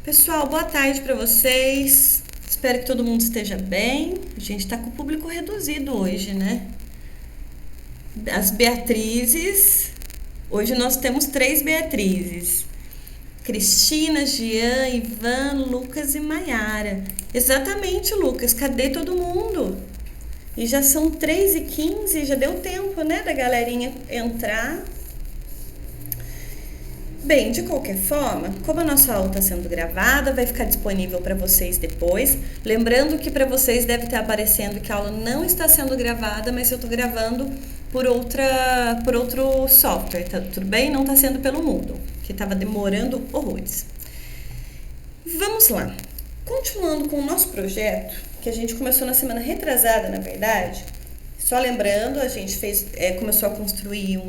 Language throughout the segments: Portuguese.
Pessoal, boa tarde para vocês. Espero que todo mundo esteja bem. A gente está com o público reduzido hoje, né? As Beatrizes. Hoje nós temos 3 Beatrizes: Cristina, Jean, Ivan, Lucas e Maiara. Exatamente, Lucas. Cadê todo mundo? E já são 3h15, já deu tempo, né, da galerinha entrar. Bem, de qualquer forma, como a nossa aula está sendo gravada, vai ficar disponível para vocês depois. Lembrando que para vocês deve estar aparecendo que a aula não está sendo gravada, mas eu estou gravando por outro software, tá tudo bem? Não está sendo pelo Moodle, que estava demorando horrores. Vamos lá. Continuando com o nosso projeto, que a gente começou na semana retrasada, na verdade. Só lembrando, a gente começou a construir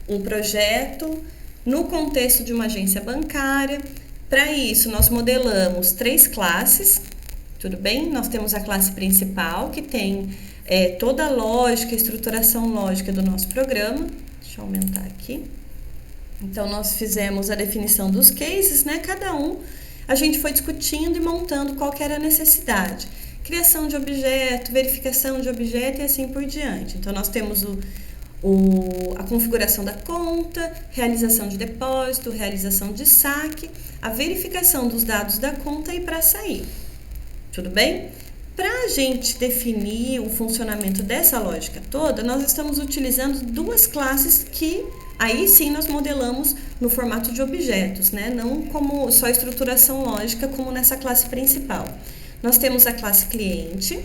um projeto no contexto de uma agência bancária. Para isso, nós modelamos 3 classes, tudo bem? Nós temos a classe principal, que tem toda a lógica, a estruturação lógica do nosso programa. Deixa eu aumentar aqui. Então, nós fizemos a definição dos cases, né? Cada um, a gente foi discutindo e montando qual que era a necessidade. Criação de objeto, verificação de objeto e assim por diante. Então, nós temos a configuração da conta, realização de depósito, realização de saque, a verificação dos dados da conta e para sair. Tudo bem? Para a gente definir o funcionamento dessa lógica toda, nós estamos utilizando 2 classes que aí sim nós modelamos no formato de objetos, né? Não como só estruturação lógica como nessa classe principal. Nós temos a classe cliente,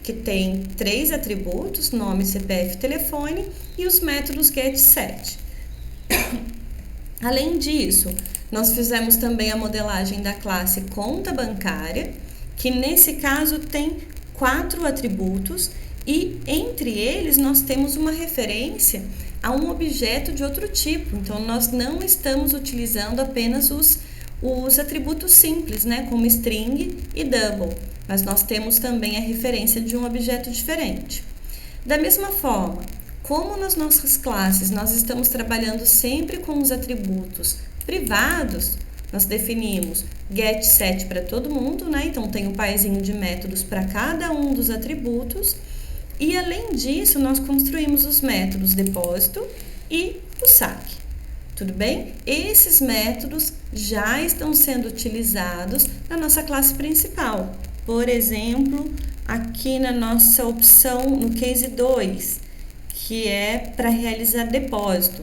que tem 3 atributos: nome, CPF, telefone, e os métodos get, set. Além disso, nós fizemos também a modelagem da classe conta bancária, que nesse caso tem 4 atributos, e entre eles nós temos uma referência a um objeto de outro tipo. Então, nós não estamos utilizando apenas os atributos simples, né, como string e double, mas nós temos também a referência de um objeto diferente. Da mesma forma, como nas nossas classes nós estamos trabalhando sempre com os atributos privados, nós definimos get, set para todo mundo, né? Então tem um parzinho de métodos para cada um dos atributos, e além disso nós construímos os métodos depósito e o saque. Tudo bem? Esses métodos já estão sendo utilizados na nossa classe principal. Por exemplo, aqui na nossa opção, no case 2, que é para realizar depósito.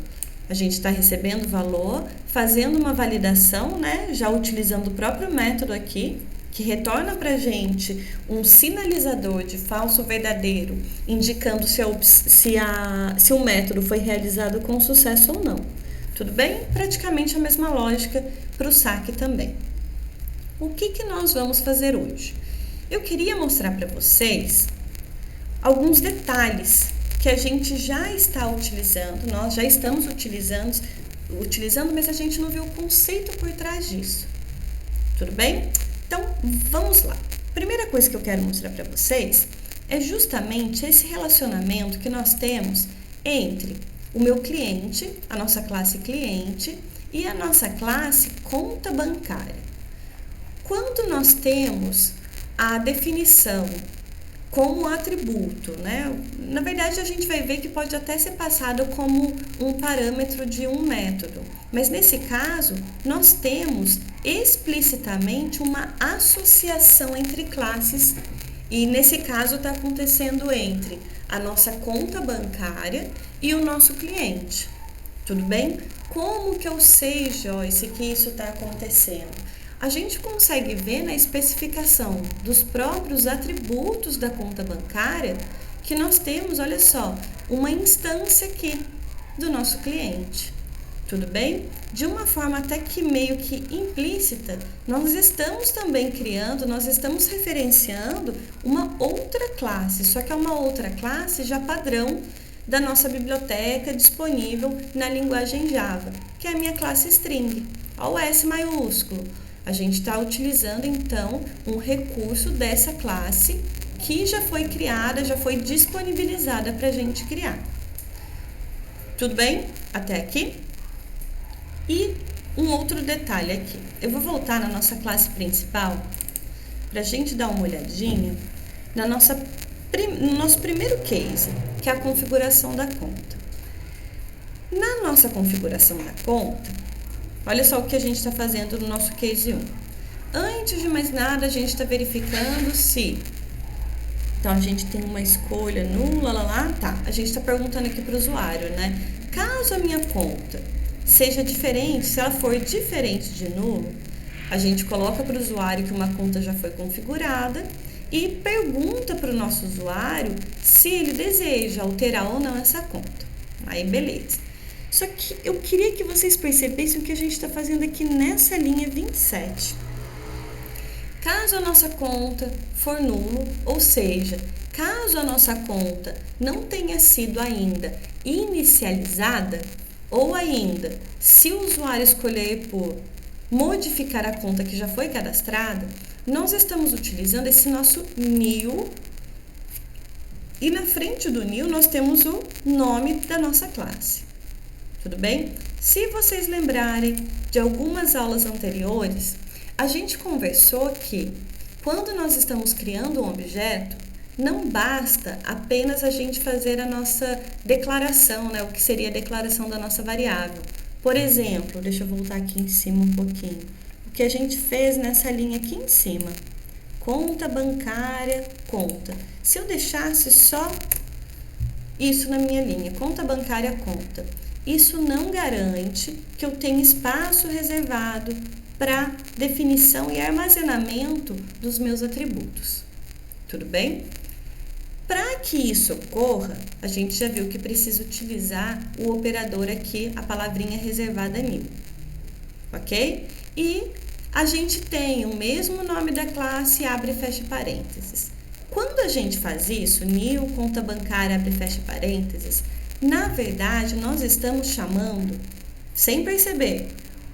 A gente está recebendo valor, fazendo uma validação, né? Já utilizando o próprio método aqui, que retorna para a gente um sinalizador de falso ou verdadeiro, indicando se o método foi realizado com sucesso ou não. Tudo bem? Praticamente a mesma lógica para o saque também. O que nós vamos fazer hoje? Eu queria mostrar para vocês alguns detalhes que a gente já está utilizando, nós já estamos utilizando, mas a gente não viu o conceito por trás disso. Tudo bem? Então, vamos lá. Primeira coisa que eu quero mostrar para vocês é justamente esse relacionamento que nós temos entre o meu cliente, a nossa classe cliente, e a nossa classe conta bancária. Quando nós temos a definição como atributo, né? Na verdade, a gente vai ver que pode até ser passado como um parâmetro de um método, mas nesse caso, nós temos explicitamente uma associação entre classes, e nesse caso está acontecendo entre a nossa conta bancária e o nosso cliente. Tudo bem? Como que eu sei, Joyce, que isso está acontecendo? A gente consegue ver na especificação dos próprios atributos da conta bancária que nós temos, olha só, uma instância aqui do nosso cliente. Tudo bem? De uma forma até que meio que implícita, nós estamos também criando, nós estamos referenciando uma outra classe, só que é uma outra classe já padrão da nossa biblioteca disponível na linguagem Java, que é a minha classe string, olha o S maiúsculo. A gente está utilizando, então, um recurso dessa classe que já foi criada, já foi disponibilizada para a gente criar. Tudo bem? Até aqui? E um outro detalhe aqui. Eu vou voltar na nossa classe principal para a gente dar uma olhadinha no nosso primeiro case, que é a configuração da conta. Na nossa configuração da conta, olha só o que a gente está fazendo no nosso case 1. Antes de mais nada, a gente está verificando se... Então, a gente tem uma escolha nula, tá. A gente está perguntando aqui para o usuário, né? Caso a minha conta seja diferente, se ela for diferente de nulo, a gente coloca para o usuário que uma conta já foi configurada e pergunta para o nosso usuário se ele deseja alterar ou não essa conta. Aí, beleza. Só que eu queria que vocês percebessem o que a gente está fazendo aqui nessa linha 27. Caso a nossa conta for nulo, ou seja, caso a nossa conta não tenha sido ainda inicializada, ou ainda, se o usuário escolher por modificar a conta que já foi cadastrada, nós estamos utilizando esse nosso new e na frente do new nós temos o nome da nossa classe. Tudo bem? Se vocês lembrarem de algumas aulas anteriores, a gente conversou que quando nós estamos criando um objeto, não basta apenas a gente fazer a nossa declaração, né? O que seria a declaração da nossa variável. Por exemplo, deixa eu voltar aqui em cima um pouquinho. O que a gente fez nessa linha aqui em cima. Conta bancária, conta. Se eu deixasse só isso na minha linha, conta bancária, conta, isso não garante que eu tenha espaço reservado para definição e armazenamento dos meus atributos. Tudo bem? Para que isso ocorra, a gente já viu que precisa utilizar o operador aqui, a palavrinha reservada new, ok? E a gente tem o mesmo nome da classe, abre e fecha parênteses. Quando a gente faz isso, new, conta bancária, abre e fecha parênteses, na verdade, nós estamos chamando, sem perceber,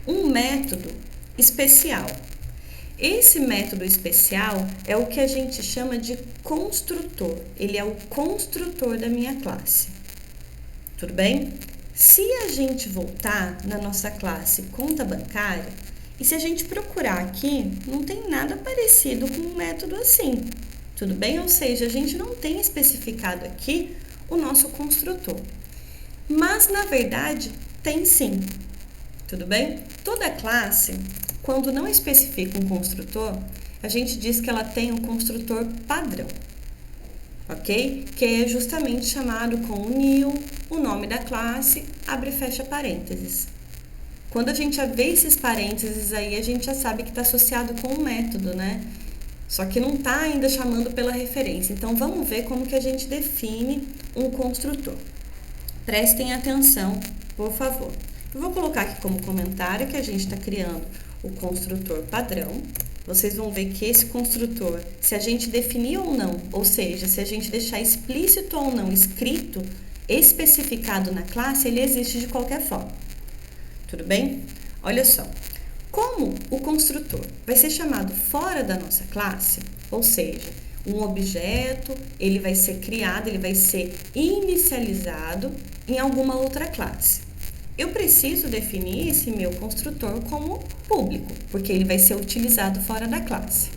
um método especial. Esse método especial é o que a gente chama de construtor. Ele é o construtor da minha classe. Tudo bem? Se a gente voltar na nossa classe conta bancária, e se a gente procurar aqui, não tem nada parecido com um método assim. Tudo bem? Ou seja, a gente não tem especificado aqui o nosso construtor. Mas, na verdade, tem sim. Tudo bem? Toda classe, quando não especifica um construtor, a gente diz que ela tem um construtor padrão, ok? Que é justamente chamado com o new, o nome da classe, abre e fecha parênteses. Quando a gente já vê esses parênteses aí, a gente já sabe que está associado com um método, né? Só que não está ainda chamando pela referência. Então, vamos ver como que a gente define um construtor. Prestem atenção, por favor. Eu vou colocar aqui como comentário que a gente está criando o construtor padrão. Vocês vão ver que esse construtor, se a gente definir ou não, ou seja, se a gente deixar explícito ou não escrito, especificado na classe, ele existe de qualquer forma. Tudo bem? Olha só. Como o construtor vai ser chamado fora da nossa classe, ou seja, um objeto, ele vai ser criado, ele vai ser inicializado em alguma outra classe. Eu preciso definir esse meu construtor como público, porque ele vai ser utilizado fora da classe.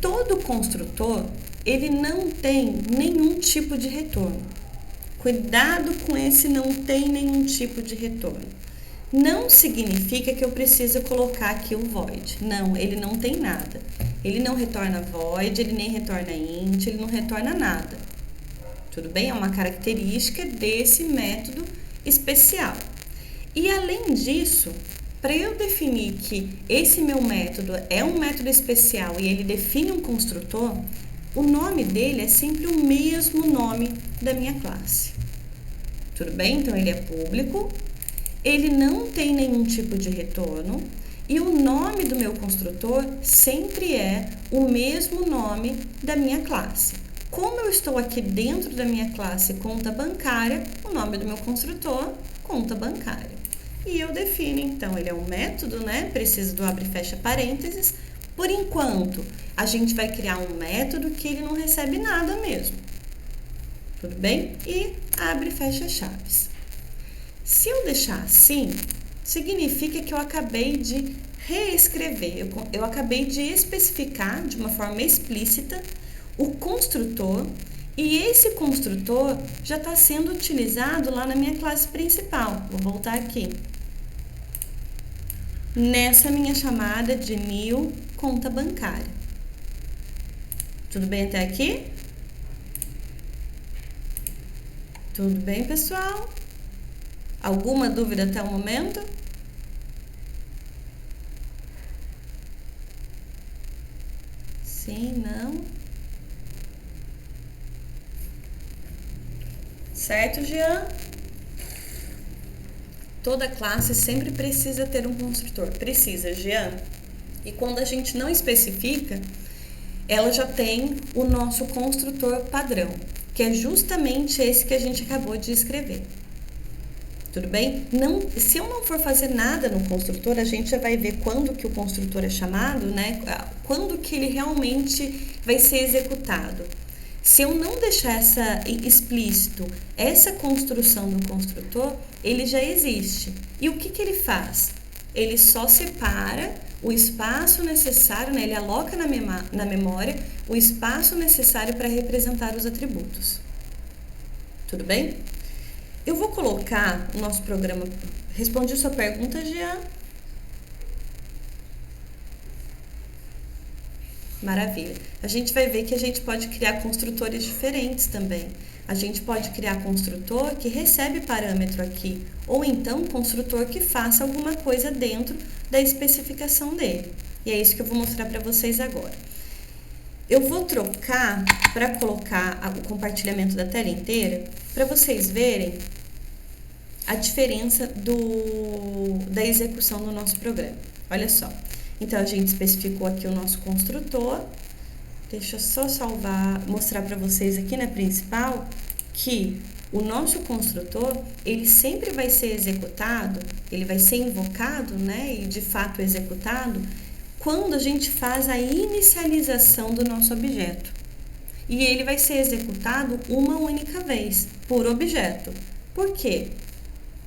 Todo construtor, ele não tem nenhum tipo de retorno. Cuidado com esse não tem nenhum tipo de retorno. Não significa que eu preciso colocar aqui o void. Não, ele não tem nada. Ele não retorna void, ele nem retorna int, ele não retorna nada. Tudo bem? É uma característica desse método especial. E além disso, para eu definir que esse meu método é um método especial e ele define um construtor, o nome dele é sempre o mesmo nome da minha classe. Tudo bem? Então, ele é público, ele não tem nenhum tipo de retorno e o nome do meu construtor sempre é o mesmo nome da minha classe. Como eu estou aqui dentro da minha classe conta bancária, o nome do meu construtor, conta bancária. E eu defino, então, ele é um método, né? Precisa do abre e fecha parênteses. Por enquanto, a gente vai criar um método que ele não recebe nada mesmo. Tudo bem? E abre e fecha chaves. Se eu deixar assim, significa que eu acabei de reescrever, eu acabei de especificar de uma forma explícita o construtor, e esse construtor já está sendo utilizado lá na minha classe principal. Vou voltar aqui. Nessa minha chamada de new conta bancária. Tudo bem até aqui? Tudo bem, pessoal? Alguma dúvida até o momento? Sim, não? Certo, Jean? Toda classe sempre precisa ter um construtor. Precisa, Jean. E quando a gente não especifica, ela já tem o nosso construtor padrão, que é justamente esse que a gente acabou de escrever. Tudo bem? Se eu não for fazer nada no construtor, a gente já vai ver quando que o construtor é chamado, né? Quando que ele realmente vai ser executado. Se eu não deixar explícito essa construção do construtor, ele já existe. E o que ele faz? Ele só separa o espaço necessário, né? Ele aloca na memória o espaço necessário para representar os atributos. Tudo bem? Eu vou colocar o nosso programa. Respondi sua pergunta, Jean? Maravilha. A gente vai ver que a gente pode criar construtores diferentes também. A gente pode criar construtor que recebe parâmetro aqui, ou então construtor que faça alguma coisa dentro da especificação dele. E é isso que eu vou mostrar para vocês agora. Eu vou trocar para colocar o compartilhamento da tela inteira, para vocês verem a diferença da execução do nosso programa. Olha só. Então, a gente especificou aqui o nosso construtor. Deixa eu só mostrar para vocês aqui na principal que o nosso construtor, ele sempre vai ser executado, ele vai ser invocado, né, e de fato executado, quando a gente faz a inicialização do nosso objeto. E ele vai ser executado uma única vez, por objeto. Por quê?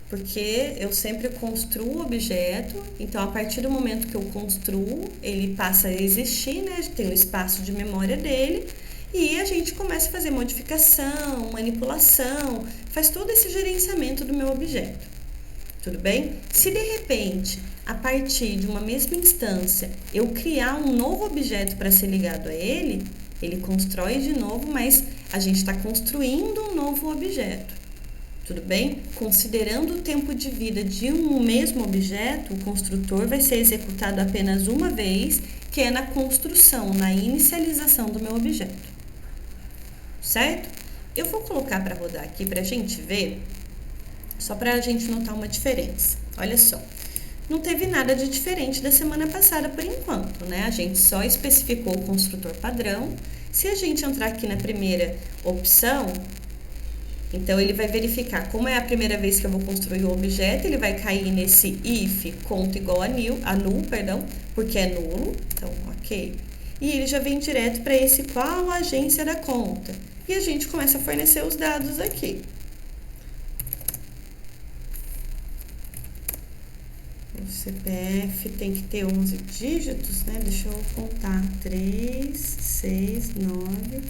Porque eu sempre construo o objeto, então a partir do momento que eu construo, ele passa a existir, né? Tem o espaço de memória dele e a gente começa a fazer modificação, manipulação, faz todo esse gerenciamento do meu objeto. Tudo bem? Se de repente, a partir de uma mesma instância, eu criar um novo objeto para ser ligado a ele, ele constrói de novo, mas a gente está construindo um novo objeto. Tudo bem? Considerando o tempo de vida de um mesmo objeto, o construtor vai ser executado apenas uma vez, que é na construção, na inicialização do meu objeto. Certo? Eu vou colocar para rodar aqui para a gente ver, só para a gente notar uma diferença. Olha só, não teve nada de diferente da semana passada por enquanto, né? A gente só especificou o construtor padrão. Se a gente entrar aqui na primeira opção, então, ele vai verificar como é a primeira vez que eu vou construir o objeto, ele vai cair nesse if conta igual a null, porque é nulo, então, ok. E ele já vem direto para esse qual a agência da conta. E a gente começa a fornecer os dados aqui. O CPF tem que ter 11 dígitos, né? Deixa eu contar. 3, 6, 9,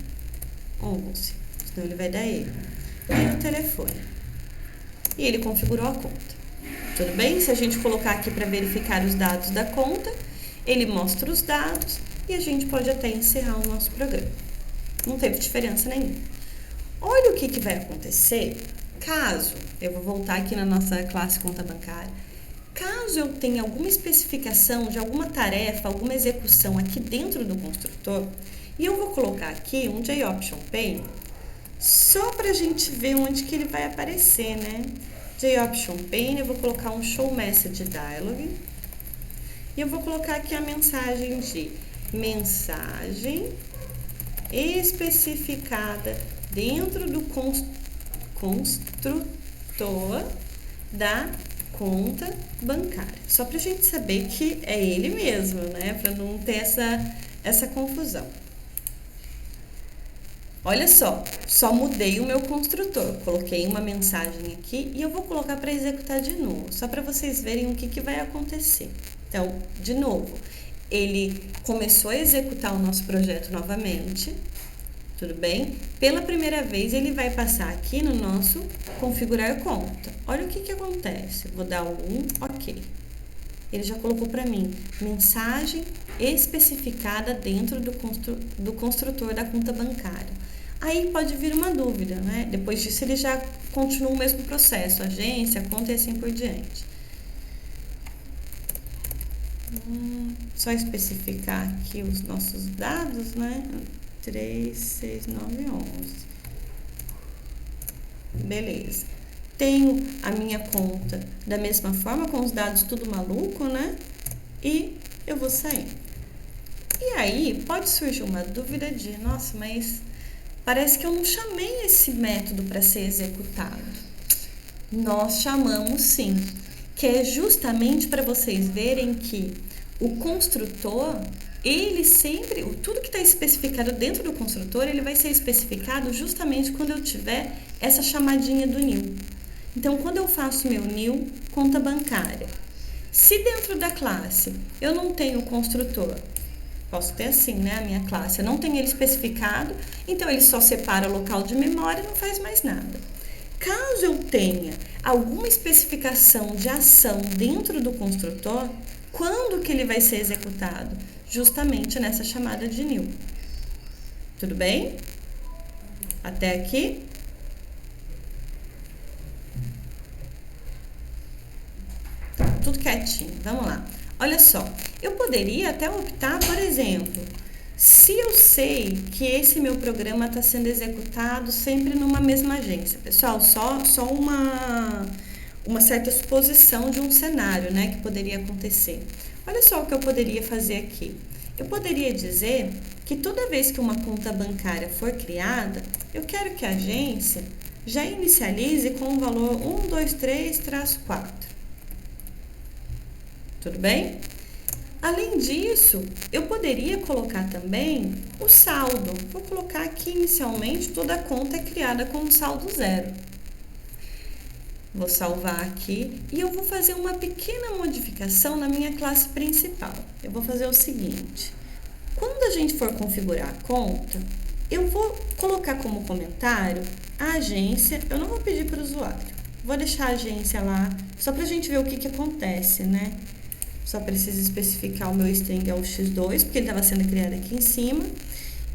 11. Senão ele vai dar erro. E o telefone. E ele configurou a conta. Tudo bem? Se a gente colocar aqui para verificar os dados da conta, ele mostra os dados e a gente pode até encerrar o nosso programa. Não teve diferença nenhuma. Olha o que vai acontecer caso, eu vou voltar aqui na nossa classe conta bancária, caso eu tenha alguma especificação de alguma tarefa, alguma execução aqui dentro do construtor, e eu vou colocar aqui um JOptionPane, só para a gente ver onde que ele vai aparecer, né? JOptionPane, eu vou colocar um showMessageDialog e eu vou colocar aqui a mensagem de mensagem especificada dentro do construtor da conta bancária. Só para a gente saber que é ele mesmo, né? Para não ter essa confusão. Olha só mudei o meu construtor. Coloquei uma mensagem aqui e eu vou colocar para executar de novo, só para vocês verem o que vai acontecer. Então, de novo, ele começou a executar o nosso projeto novamente, tudo bem? Pela primeira vez, ele vai passar aqui no nosso configurar conta. Olha o que acontece. Vou dar um OK. Ele já colocou para mim mensagem especificada dentro do construtor da conta bancária. Aí pode vir uma dúvida, né? Depois disso ele já continua o mesmo processo, agência, conta e assim por diante. Só especificar aqui os nossos dados, né? 3, 6, 9, 11. Beleza. Tenho a minha conta da mesma forma, com os dados tudo maluco, né? E eu vou sair. E aí, pode surgir uma dúvida de, nossa, mas parece que eu não chamei esse método para ser executado. Nós chamamos sim, que é justamente para vocês verem que o construtor, ele sempre, tudo que está especificado dentro do construtor, ele vai ser especificado justamente quando eu tiver essa chamadinha do new. Então, quando eu faço meu new conta bancária, se dentro da classe eu não tenho construtor, posso ter assim, né? A minha classe, eu não tenho ele especificado, então ele só separa o local de memória e não faz mais nada. Caso eu tenha alguma especificação de ação dentro do construtor, quando que ele vai ser executado? Justamente nessa chamada de new. Tudo bem? Até aqui? Tudo quietinho, vamos lá. Olha só, eu poderia até optar, por exemplo, se eu sei que esse meu programa está sendo executado sempre numa mesma agência. Pessoal, só uma certa suposição de um cenário, né, que poderia acontecer. Olha só o que eu poderia fazer aqui. Eu poderia dizer que toda vez que uma conta bancária for criada, eu quero que a agência já inicialize com o valor 123-4. Tudo bem? Além disso, eu poderia colocar também o saldo. Vou colocar aqui inicialmente toda a conta é criada com um saldo 0. Vou salvar aqui e eu vou fazer uma pequena modificação na minha classe principal. Eu vou fazer o seguinte: quando a gente for configurar a conta, eu vou colocar como comentário a agência. Eu não vou pedir para o usuário, vou deixar a agência lá só para a gente ver o que acontece, né? Só preciso especificar o meu string é o x2, porque ele estava sendo criado aqui em cima.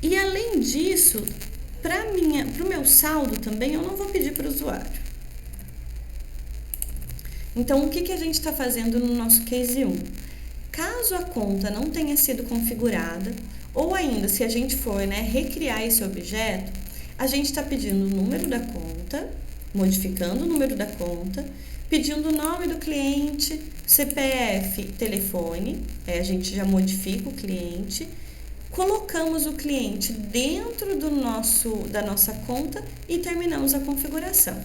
E além disso, para o meu saldo também, eu não vou pedir para o usuário. Então, o que a gente está fazendo no nosso case 1? Caso a conta não tenha sido configurada, ou ainda se a gente for, né, recriar esse objeto, a gente está pedindo o número da conta, modificando o número da conta, pedindo o nome do cliente, CPF, telefone, a gente já modifica o cliente, colocamos o cliente dentro da nossa conta e terminamos a configuração.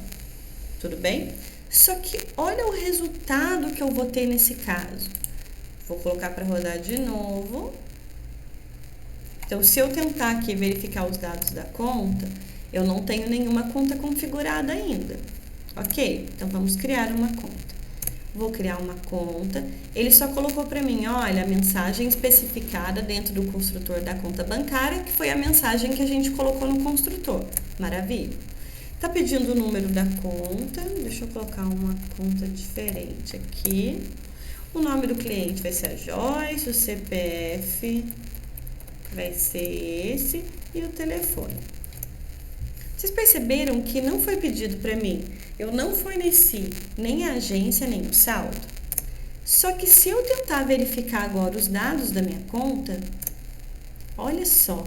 Tudo bem? Só que olha o resultado que eu vou ter nesse caso. Vou colocar para rodar de novo. Então, se eu tentar aqui verificar os dados da conta, eu não tenho nenhuma conta configurada ainda. Ok? Então, vamos criar uma conta. Vou criar uma conta. Ele só colocou para mim, olha, a mensagem especificada dentro do construtor da conta bancária, que foi a mensagem que a gente colocou no construtor. Maravilha. Tá pedindo o número da conta. Deixa eu colocar uma conta diferente aqui. O nome do cliente vai ser a Joyce, o CPF vai ser esse e o telefone. Vocês perceberam que não foi pedido para mim? Eu não forneci nem a agência, nem o saldo. Só que se eu tentar verificar agora os dados da minha conta, olha só,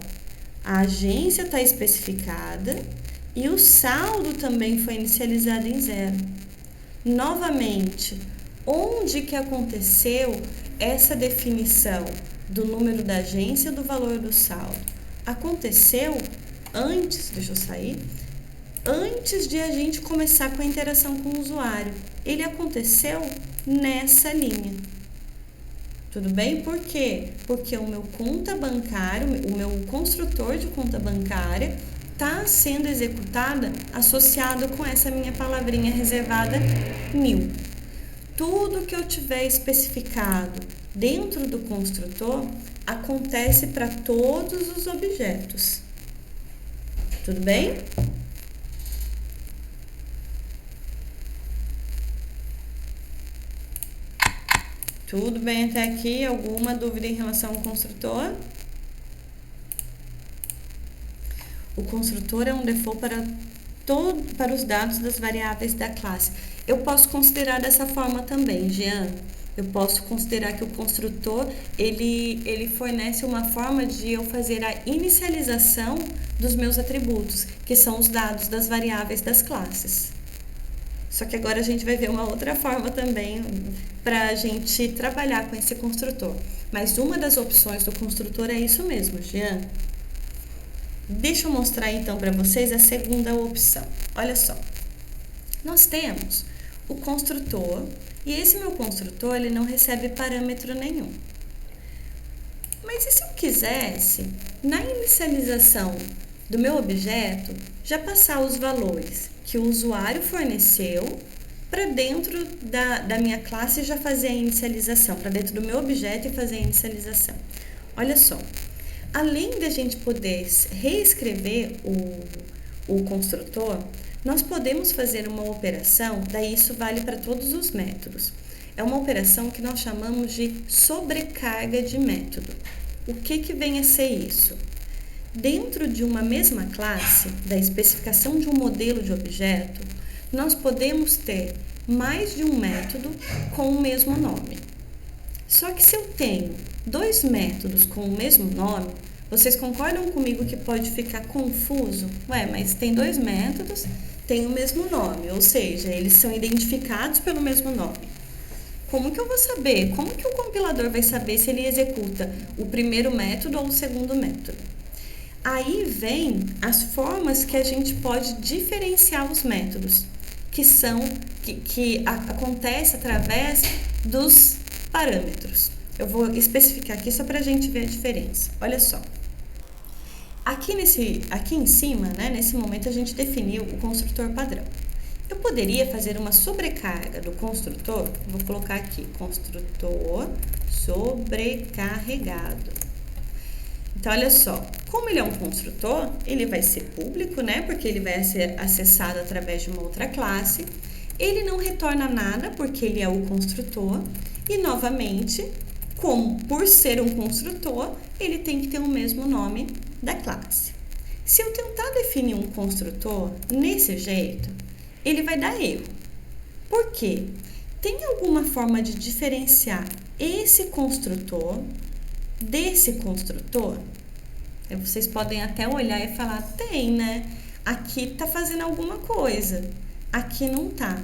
a agência está especificada e o saldo também foi inicializado em 0. Novamente, onde que aconteceu essa definição do número da agência e do valor do saldo? Aconteceu antes, deixa eu sair, antes de a gente começar com a interação com o usuário. Ele aconteceu nessa linha. Tudo bem? Por quê? Porque o meu conta bancária, o meu construtor de conta bancária está sendo executada associado com essa minha palavrinha reservada 1000. Tudo que eu tiver especificado dentro do construtor acontece para todos os objetos. Tudo bem? Tudo bem até aqui? Alguma dúvida em relação ao construtor? O construtor é um default para os dados das variáveis da classe. Eu posso considerar dessa forma também, Jean. Eu posso considerar que o construtor, ele fornece uma forma de eu fazer a inicialização dos meus atributos, que são os dados das variáveis das classes. Só que agora a gente vai ver uma outra forma também para a gente trabalhar com esse construtor. Mas uma das opções do construtor é isso mesmo, Jean. Deixa eu mostrar então para vocês a segunda opção. Olha só, nós temos o construtor e esse meu construtor ele não recebe parâmetro nenhum. Mas e se eu quisesse, na inicialização do meu objeto, já passar os valores que o usuário forneceu para dentro da minha classe e já fazer a inicialização, para dentro do meu objeto e fazer a inicialização? Olha só. Além de a gente poder reescrever o construtor, nós podemos fazer uma operação, daí isso vale para todos os métodos. É uma operação que nós chamamos de sobrecarga de método. O que vem a ser isso? Dentro de uma mesma classe, da especificação de um modelo de objeto, nós podemos ter mais de um método com o mesmo nome. Só que se eu tenho dois métodos com o mesmo nome, vocês concordam comigo que pode ficar confuso? Ué, mas tem dois métodos, tem o mesmo nome, ou seja, eles são identificados pelo mesmo nome. Como que eu vou saber? Como que o compilador vai saber se ele executa o primeiro método ou o segundo método? Aí vem as formas que a gente pode diferenciar os métodos, que acontece através dos parâmetros. Eu vou especificar aqui só para a gente ver a diferença. Olha só. Aqui em cima, né, nesse momento, a gente definiu o construtor padrão. Eu poderia fazer uma sobrecarga do construtor, vou colocar aqui, construtor sobrecarregado. Então, olha só, como ele é um construtor, ele vai ser público, né, porque ele vai ser acessado através de uma outra classe. Ele não retorna nada, porque ele é o construtor. E, novamente, por ser um construtor, ele tem que ter o mesmo nome da classe. Se eu tentar definir um construtor nesse jeito, ele vai dar erro. Por quê? Tem alguma forma de diferenciar esse construtor desse construtor? Vocês podem até olhar e falar, tem, né? Aqui tá fazendo alguma coisa, aqui não tá.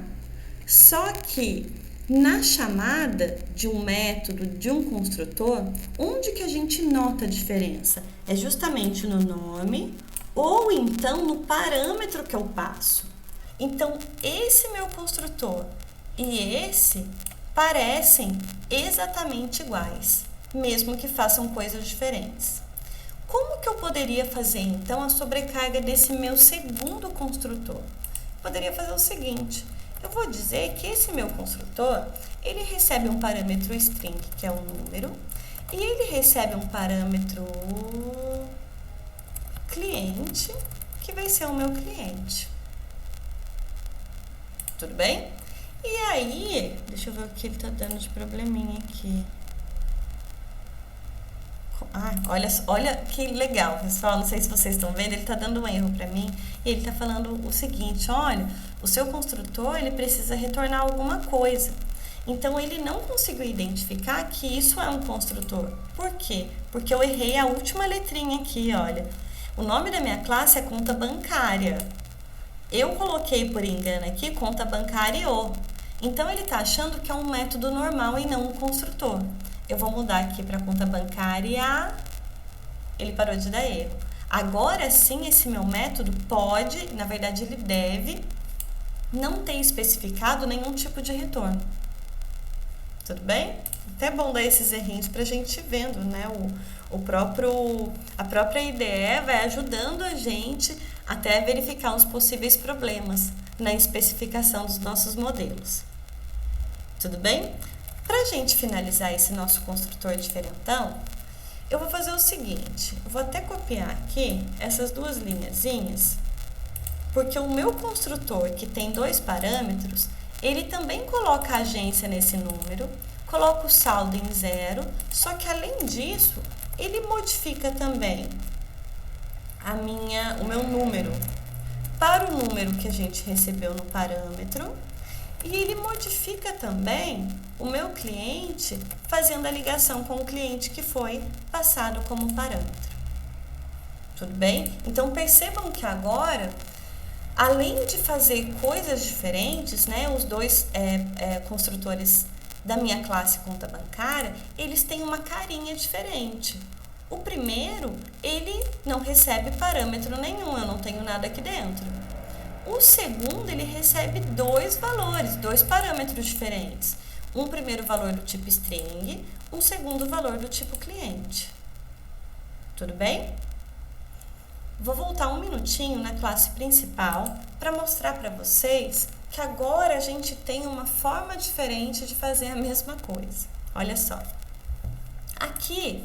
Só que na chamada de um método, de um construtor, onde que a gente nota a diferença? É justamente no nome ou então no parâmetro que eu passo. Então, esse meu construtor e esse parecem exatamente iguais, mesmo que façam coisas diferentes. Como que eu poderia fazer, então, a sobrecarga desse meu segundo construtor? Poderia fazer o seguinte, eu vou dizer que esse meu construtor, ele recebe um parâmetro string, que é um número, e ele recebe um parâmetro cliente, que vai ser o meu cliente. Tudo bem? E aí, deixa eu ver o que ele tá dando de probleminha aqui. Olha que legal, pessoal. Não sei se vocês estão vendo, ele tá dando um erro para mim. E ele tá falando o seguinte, olha, o seu construtor, ele precisa retornar alguma coisa. Então, ele não conseguiu identificar que isso é um construtor. Por quê? Porque eu errei a última letrinha aqui, olha. O nome da minha classe é conta bancária. Eu coloquei por engano aqui conta bancária. Então, ele está achando que é um método normal e não um construtor. Eu vou mudar aqui para conta bancária. Ele parou de dar erro. Agora sim, esse meu método pode, na verdade ele deve, não ter especificado nenhum tipo de retorno. Tudo bem? Até bom dar esses errinhos para a gente ir vendo, né? A própria IDE vai ajudando a gente até verificar os possíveis problemas na especificação dos nossos modelos. Tudo bem? Para a gente finalizar esse nosso construtor diferentão, eu vou fazer o seguinte, eu vou até copiar aqui essas duas linhazinhas, porque o meu construtor, que tem 2 parâmetros, ele também coloca a agência nesse número, coloca o saldo em 0, só que além disso, ele modifica também o meu número para o número que a gente recebeu no parâmetro, e ele modifica também o meu cliente fazendo a ligação com o cliente que foi passado como parâmetro. Tudo bem? Então, percebam que agora, além de fazer coisas diferentes, né, os dois construtores da minha classe conta bancária, eles têm uma carinha diferente. O primeiro, ele não recebe parâmetro nenhum, eu não tenho nada aqui dentro. O segundo, ele recebe 2 valores, 2 parâmetros diferentes. Um primeiro valor do tipo string, um segundo valor do tipo cliente. Tudo bem? Vou voltar um minutinho na classe principal para mostrar para vocês que agora a gente tem uma forma diferente de fazer a mesma coisa. Olha só. Aqui,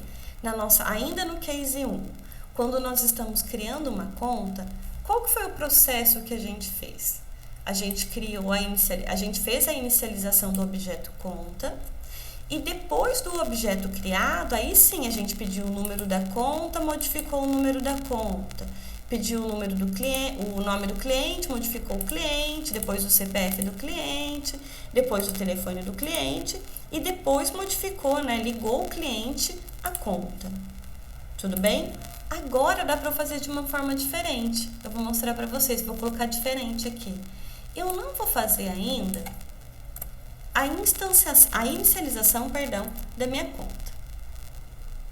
ainda no case 1, quando nós estamos criando uma conta, qual que foi o processo que a gente fez? A gente fez a inicialização do objeto conta e depois do objeto criado, aí sim a gente pediu o número da conta, modificou o número da conta. Pediu o número do cliente, o nome do cliente, modificou o cliente, depois o CPF do cliente, depois o telefone do cliente e depois modificou, né, ligou o cliente à conta. Tudo bem? Agora dá para fazer de uma forma diferente. Eu vou mostrar para vocês, vou colocar diferente aqui. Eu não vou fazer ainda a inicialização, da minha conta.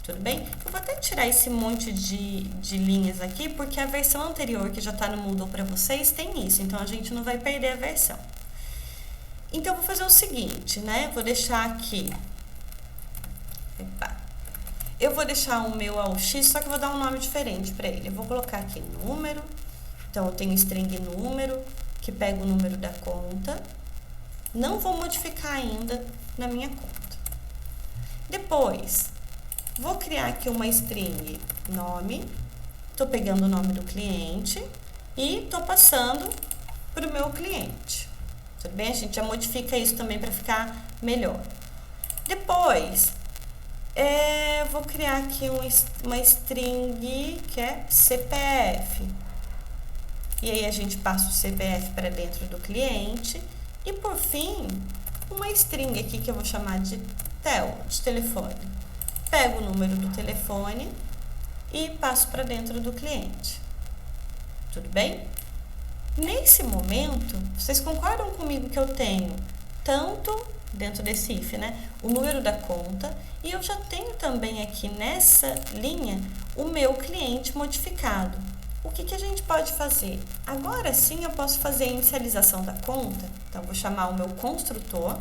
Tudo bem? Eu vou até tirar esse monte de linhas aqui, porque a versão anterior que já está no Moodle para vocês tem isso, então a gente não vai perder a versão. Então, eu vou fazer o seguinte, né? Vou deixar aqui. Eu vou deixar o meu AUX, só que eu vou dar um nome diferente para ele. Eu vou colocar aqui número. Então, eu tenho string número, que pega o número da conta. Não vou modificar ainda na minha conta. Depois, vou criar aqui uma string nome. Estou pegando o nome do cliente e estou passando para o meu cliente. Tudo bem? A gente já modifica isso também para ficar melhor. Depois, vou criar aqui uma string que é CPF. E aí a gente passa o CPF para dentro do cliente. E por fim, uma string aqui que eu vou chamar de telefone. Pego o número do telefone e passo para dentro do cliente. Tudo bem? Nesse momento, vocês concordam comigo que eu tenho tanto dentro desse if, né, o número da conta, e eu já tenho também aqui nessa linha o meu cliente modificado. O que a gente pode fazer? Agora sim eu posso fazer a inicialização da conta, então vou chamar o meu construtor,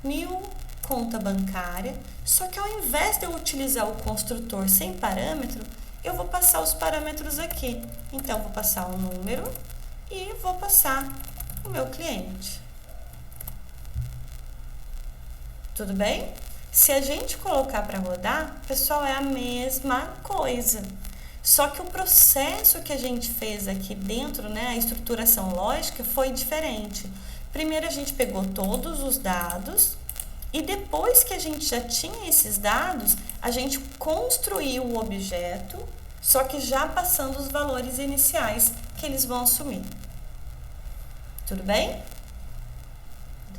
new conta bancária, só que ao invés de eu utilizar o construtor sem parâmetro, eu vou passar os parâmetros aqui. Então, vou passar o número e vou passar o meu cliente. Tudo bem? Se a gente colocar para rodar, pessoal, é a mesma coisa. Só que o processo que a gente fez aqui dentro, né, a estruturação lógica, foi diferente. Primeiro, a gente pegou todos os dados e depois que a gente já tinha esses dados, a gente construiu o objeto, só que já passando os valores iniciais que eles vão assumir. Tudo bem?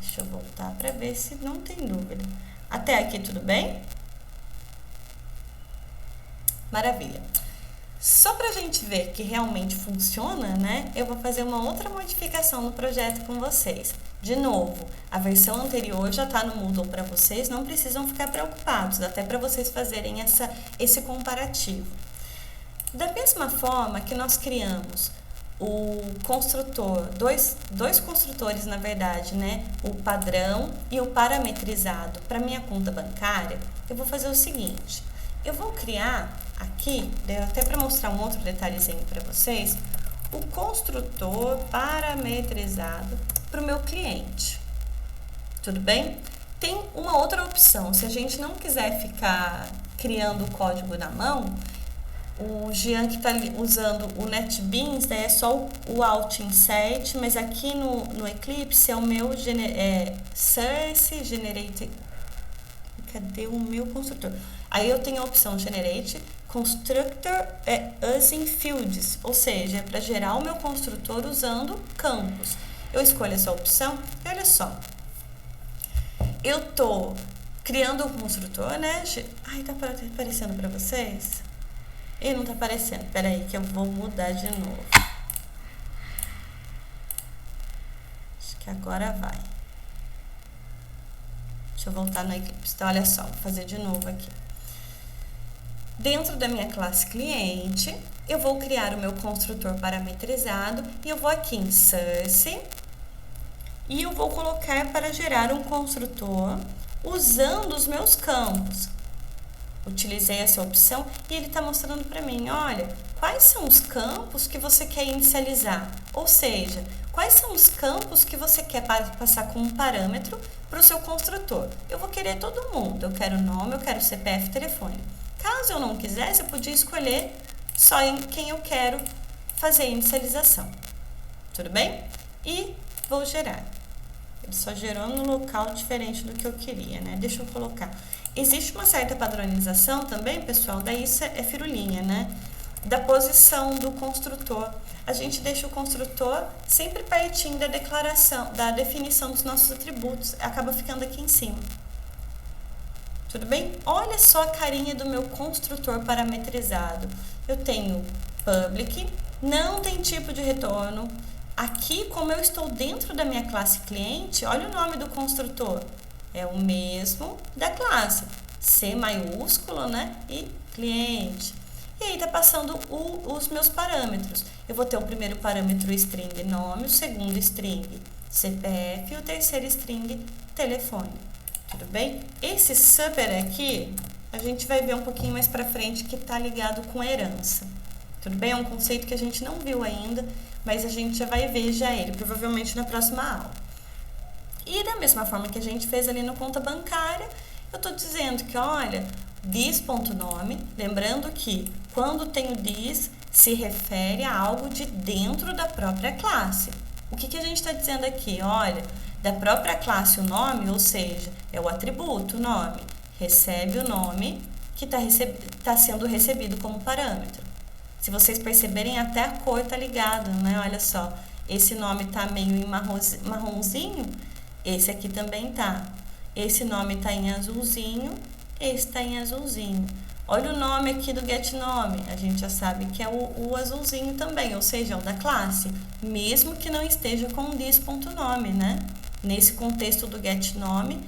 Deixa eu voltar para ver se não tem dúvida. Até aqui tudo bem? Maravilha. Só para a gente ver que realmente funciona, né? Eu vou fazer uma outra modificação no projeto com vocês. De novo, a versão anterior já está no Moodle para vocês, não precisam ficar preocupados, até para vocês fazerem esse comparativo. Da mesma forma que nós criamos o construtor, dois construtores na verdade, né? O padrão e o parametrizado para minha conta bancária, eu vou fazer o seguinte, eu vou criar aqui, até para mostrar um outro detalhezinho para vocês, o construtor parametrizado para o meu cliente. Tudo bem? Tem uma outra opção, se a gente não quiser ficar criando o código na mão, o Jean que está usando o NetBeans, né, é só o Alt Insert, mas aqui no Eclipse é o meu Source Generate. Cadê o meu construtor? Aí eu tenho a opção Generate Constructor Using Fields, ou seja, é para gerar o meu construtor usando campos. Eu escolho essa opção e olha só. Eu tô criando um construtor, né? Ai, tá aparecendo para vocês? E não tá aparecendo. Pera aí que eu vou mudar de novo. Acho que agora vai. Deixa eu voltar no Eclipse. Então, olha só, vou fazer de novo aqui. Dentro da minha classe cliente, eu vou criar o meu construtor parametrizado e eu vou aqui em Source e eu vou colocar para gerar um construtor usando os meus campos. Utilizei essa opção e ele está mostrando para mim, olha, quais são os campos que você quer inicializar? Ou seja, quais são os campos que você quer passar como parâmetro para o seu construtor? Eu vou querer todo mundo, eu quero nome, eu quero CPF, telefone. Caso eu não quisesse, eu podia escolher só em quem eu quero fazer a inicialização. Tudo bem? E vou gerar. Ele só gerou no local diferente do que eu queria, né? Deixa eu colocar. Existe uma certa padronização também, pessoal, daí isso é firulinha, né? Da posição do construtor. A gente deixa o construtor sempre pertinho da declaração, da definição dos nossos atributos. Acaba ficando aqui em cima. Tudo bem? Olha só a carinha do meu construtor parametrizado. Eu tenho public, não tem tipo de retorno. Aqui, como eu estou dentro da minha classe cliente, olha o nome do construtor. É o mesmo da classe, C maiúsculo, né? E cliente. E aí tá passando os meus parâmetros. Eu vou ter o primeiro parâmetro string nome, o segundo string CPF e o terceiro string telefone. Tudo bem? Esse super aqui, a gente vai ver um pouquinho mais pra frente que tá ligado com herança. Tudo bem? É um conceito que a gente não viu ainda, mas a gente já vai ver já ele, provavelmente na próxima aula. E da mesma forma que a gente fez ali no conta bancária, eu estou dizendo que, olha, this.nome, lembrando que quando tem o this, se refere a algo de dentro da própria classe. O que a gente está dizendo aqui? Olha, da própria classe o nome, ou seja, é o atributo nome, recebe o nome que está sendo recebido como parâmetro. Se vocês perceberem, até a cor está ligada, né? Olha só, esse nome está meio em marronzinho, esse aqui também tá. Esse nome tá em azulzinho, esse tá em azulzinho. Olha o nome aqui do getNome, a gente já sabe que é o azulzinho também, ou seja, é o da classe, mesmo que não esteja com this.nome, né? Nesse contexto do getNome,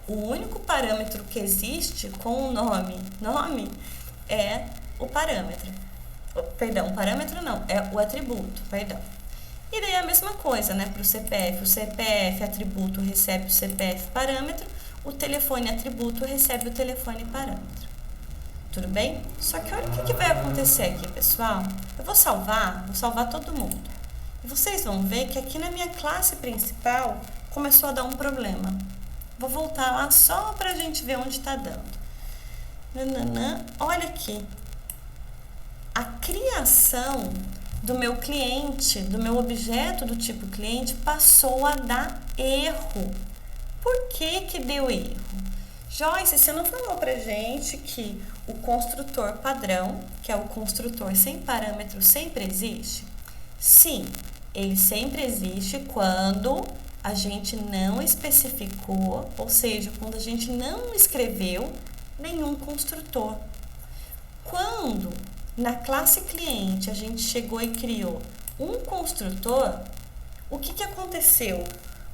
o único parâmetro que existe com o nome é o parâmetro. Perdão, o parâmetro não, é o atributo, perdão. E daí a mesma coisa, né, para o CPF atributo recebe o CPF parâmetro, o telefone atributo recebe o telefone parâmetro. Tudo bem? Só que olha o que vai acontecer aqui, pessoal. Eu vou salvar todo mundo. E vocês vão ver que aqui na minha classe principal começou a dar um problema. Vou voltar lá só para a gente ver onde está dando. Olha aqui. A criação do meu cliente, do meu objeto do tipo cliente, passou a dar erro. Por que deu erro? Joyce, você não falou pra gente que o construtor padrão, que é o construtor sem parâmetro, sempre existe? Sim, ele sempre existe quando a gente não especificou, ou seja, quando a gente não escreveu nenhum construtor. Quando na classe cliente a gente chegou e criou um construtor, o que aconteceu?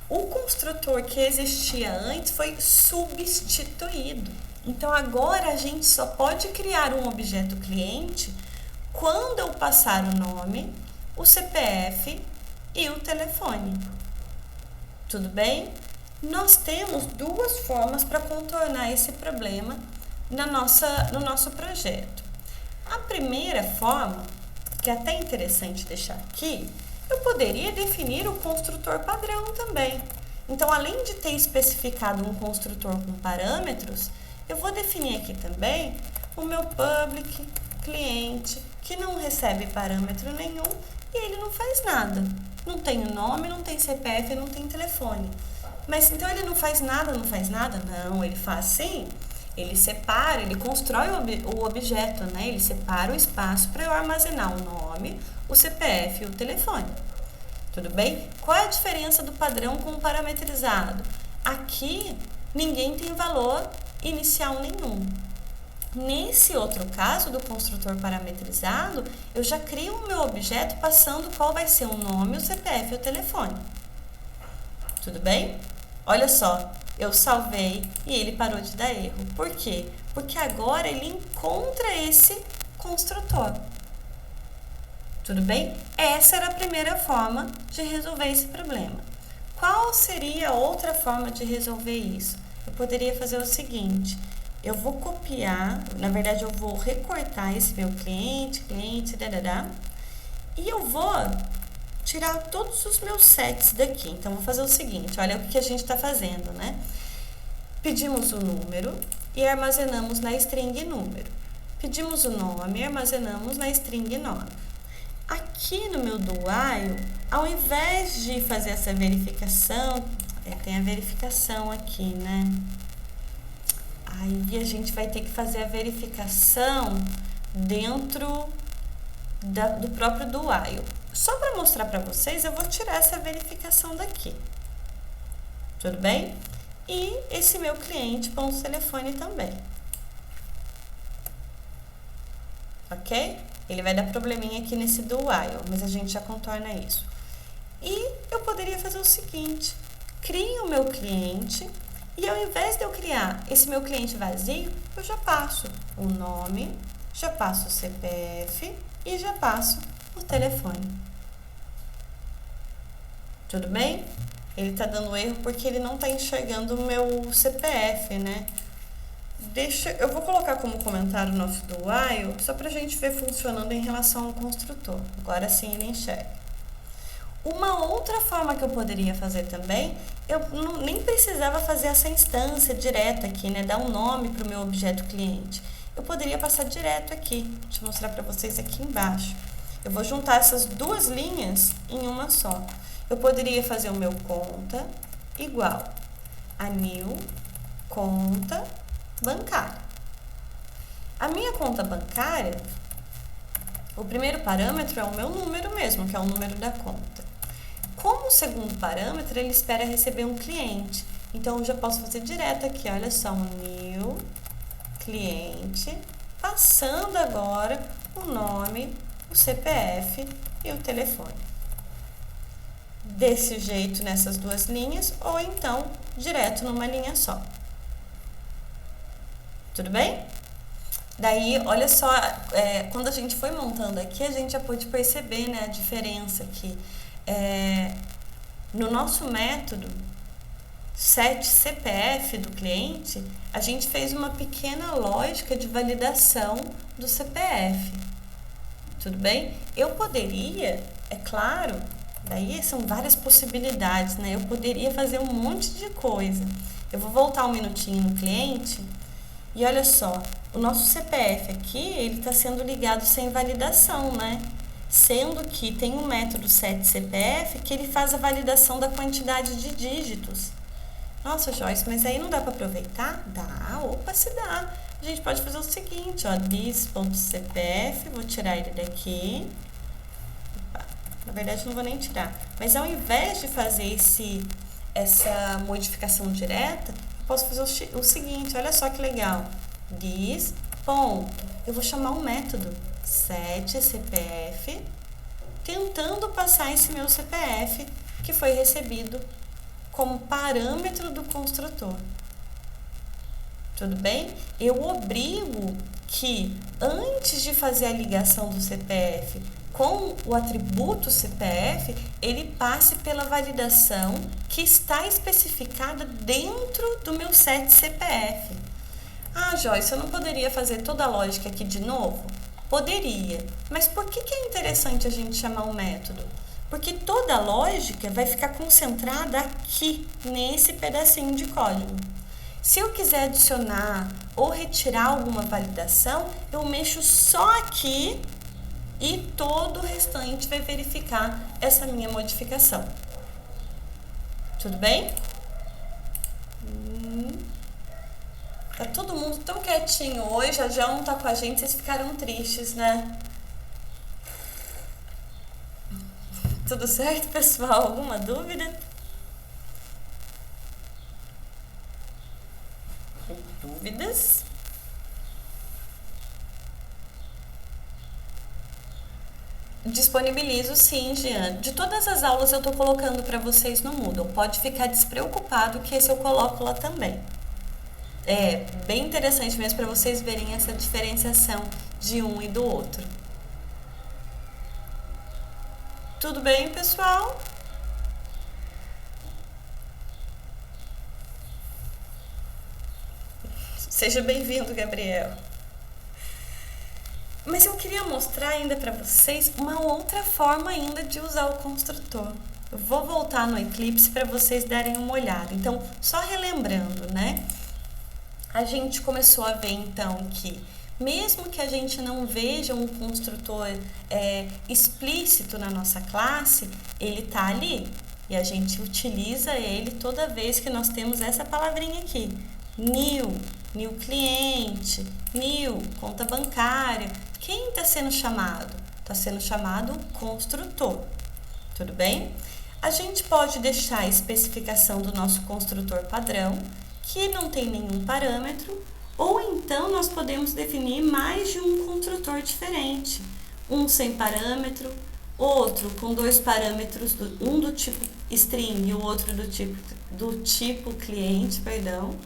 O construtor que existia antes foi substituído. Então agora a gente só pode criar um objeto cliente quando eu passar o nome, o CPF e o telefone. Tudo bem? Nós temos duas formas para contornar esse problema no nosso projeto. A primeira forma, que é até interessante deixar aqui, eu poderia definir o construtor padrão também. Então, além de ter especificado um construtor com parâmetros, eu vou definir aqui também o meu public cliente, que não recebe parâmetro nenhum e ele não faz nada. Não tem o nome, não tem CPF, não tem telefone. Mas então ele não faz nada, não faz nada? Não, ele faz sim. Ele separa, ele constrói o objeto, né? Ele separa o espaço para eu armazenar o nome, o CPF e o telefone. Tudo bem? Qual é a diferença do padrão com o parametrizado? Aqui, ninguém tem valor inicial nenhum. Nesse outro caso do construtor parametrizado, eu já crio o meu objeto passando qual vai ser o nome, o CPF e o telefone. Tudo bem? Olha só, eu salvei e ele parou de dar erro. Por quê? Porque agora ele encontra esse construtor. Tudo bem? Essa era a primeira forma de resolver esse problema. Qual seria a outra forma de resolver isso? Eu poderia fazer o seguinte: eu vou copiar, na verdade eu vou recortar esse meu cliente, e eu vou tirar todos os meus sets daqui. Então, vou fazer o seguinte, olha o que a gente está fazendo, né? Pedimos o número e armazenamos na string número. Pedimos o nome e armazenamos na string nome. Aqui no meu do while, ao invés de fazer essa verificação, tem a verificação aqui, né? Aí a gente vai ter que fazer a verificação dentro do próprio do while. Só para mostrar para vocês, eu vou tirar essa verificação daqui. Tudo bem? E esse meu cliente ponto telefone também. Ok? Ele vai dar probleminha aqui nesse do while, mas a gente já contorna isso. E eu poderia fazer o seguinte: crio o meu cliente e ao invés de eu criar esse meu cliente vazio, eu já passo o nome, já passo o CPF e já passo o telefone. Tudo bem? Ele está dando erro porque ele não está enxergando o meu CPF, né? Eu vou colocar como comentário o nosso do while, só para a gente ver funcionando em relação ao construtor. Agora sim ele enxerga. Uma outra forma que eu poderia fazer também, eu nem precisava fazer essa instância direta aqui, né? Dar um nome para o meu objeto cliente. Eu poderia passar direto aqui. Deixa eu mostrar para vocês aqui embaixo. Eu vou juntar essas duas linhas em uma só. Eu poderia fazer o meu conta igual a new conta bancária. A minha conta bancária, o primeiro parâmetro é o meu número mesmo, que é o número da conta. Como segundo parâmetro, ele espera receber um cliente. Então, eu já posso fazer direto aqui, olha só, um new cliente, passando agora o nome, o CPF e o telefone. Desse jeito, nessas duas linhas, ou então, direto numa linha só. Tudo bem? Daí, olha só, quando a gente foi montando aqui, a gente já pôde perceber, né, a diferença aqui. No nosso método set CPF do cliente, a gente fez uma pequena lógica de validação do CPF. Tudo bem? Eu poderia, é claro, daí são várias possibilidades, né? Eu poderia fazer um monte de coisa. Eu vou voltar um minutinho no cliente e olha só, o nosso CPF aqui, ele está sendo ligado sem validação, né? Sendo que tem um método setCPF que ele faz a validação da quantidade de dígitos. Nossa, Joyce, mas aí não dá para aproveitar? Dá, opa, se dá. A gente pode fazer o seguinte, ó, this.cpf, vou tirar ele daqui. Opa, na verdade, não vou nem tirar. Mas ao invés de fazer essa modificação direta, eu posso fazer o seguinte, olha só que legal. This, ponto. Eu vou chamar um método setCPF, tentando passar esse meu CPF que foi recebido como parâmetro do construtor. Tudo bem? Eu obrigo que, antes de fazer a ligação do CPF com o atributo CPF, ele passe pela validação que está especificada dentro do meu set CPF. Ah, Joyce, eu não poderia fazer toda a lógica aqui de novo? Poderia, mas por que é interessante a gente chamar o método? Porque toda a lógica vai ficar concentrada aqui, nesse pedacinho de código. Se eu quiser adicionar ou retirar alguma validação, eu mexo só aqui e todo o restante vai verificar essa minha modificação. Tudo bem? Tá todo mundo tão quietinho hoje, a Gel não tá com a gente, vocês ficaram tristes, né? Tudo certo, pessoal? Alguma dúvida? Dúvidas? Disponibilizo sim, Jean. De todas as aulas eu tô colocando para vocês no Moodle. Pode ficar despreocupado que esse eu coloco lá também. É bem interessante mesmo para vocês verem essa diferenciação de um e do outro. Tudo bem, pessoal? Seja bem-vindo, Gabriel. Mas eu queria mostrar ainda para vocês uma outra forma ainda de usar o construtor. Eu vou voltar no Eclipse para vocês darem uma olhada. Então, só relembrando, né? A gente começou a ver então que mesmo que a gente não veja um construtor explícito na nossa classe, ele tá ali e a gente utiliza ele toda vez que nós temos essa palavrinha aqui, new cliente, new conta bancária. Quem está sendo chamado? Está sendo chamado construtor, tudo bem? A gente pode deixar a especificação do nosso construtor padrão, que não tem nenhum parâmetro, ou então nós podemos definir mais de um construtor diferente, um sem parâmetro, outro com dois parâmetros, um do tipo string e o outro do tipo cliente, perdão.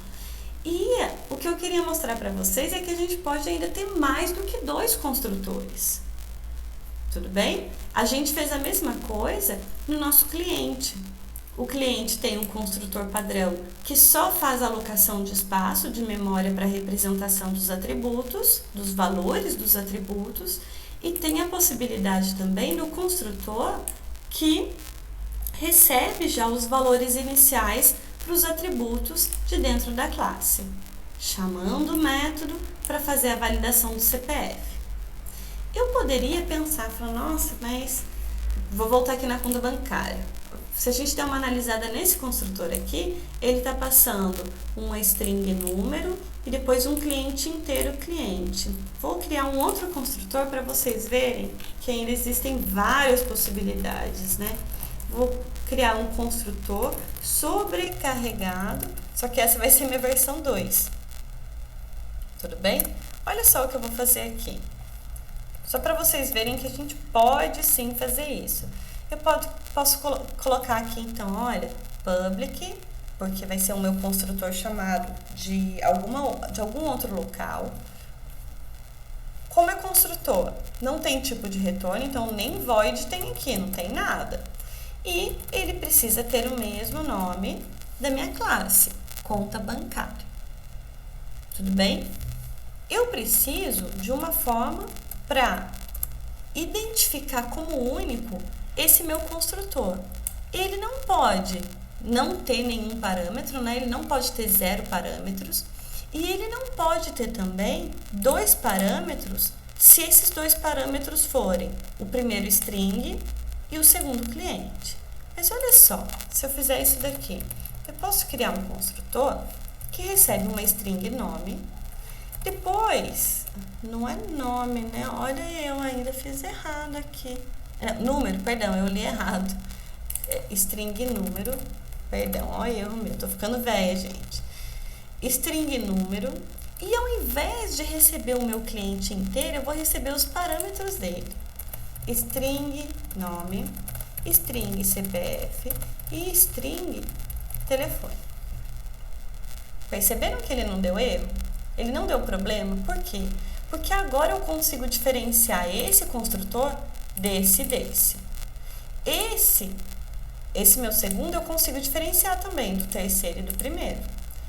E o que eu queria mostrar para vocês é que a gente pode ainda ter mais do que dois construtores. Tudo bem? A gente fez a mesma coisa no nosso cliente. O cliente tem um construtor padrão que só faz alocação de espaço de memória para representação dos atributos, dos valores dos atributos, e tem a possibilidade também do construtor que recebe já os valores iniciais para os atributos de dentro da classe, chamando o método para fazer a validação do CPF. Eu poderia pensar, falar, nossa, mas vou voltar aqui na conta bancária. Se a gente der uma analisada nesse construtor aqui, ele está passando uma string número e depois um cliente inteiro cliente. Vou criar um outro construtor para vocês verem que ainda existem várias possibilidades, né? Vou criar um construtor sobrecarregado, só que essa vai ser minha versão 2. Tudo bem? Olha só o que eu vou fazer aqui. Só para vocês verem que a gente pode sim fazer isso. Eu posso colocar aqui então, olha, public, porque vai ser o meu construtor chamado de algum outro local. Como é construtor, não tem tipo de retorno, então nem void tem aqui, não tem nada. E ele precisa ter o mesmo nome da minha classe, conta bancária. Tudo bem? Eu preciso de uma forma para identificar como único esse meu construtor. Ele não pode não ter nenhum parâmetro, né? Ele não pode ter 0 parâmetros e ele não pode ter também 2 parâmetros se esses 2 parâmetros forem o primeiro string e o segundo cliente. Mas olha só, se eu fizer isso daqui, eu posso criar um construtor que recebe uma string nome, depois, não é nome, né? Olha, eu ainda fiz errado aqui. Número, perdão, eu li errado. String número, perdão, olha erro meu, tô ficando velha, gente. String número, e ao invés de receber o meu cliente inteiro, eu vou receber os parâmetros dele. String nome, string CPF e string telefone. Perceberam que ele não deu erro? Ele não deu problema? Por quê? Porque agora eu consigo diferenciar esse construtor desse. Esse meu segundo eu consigo diferenciar também do terceiro e do primeiro.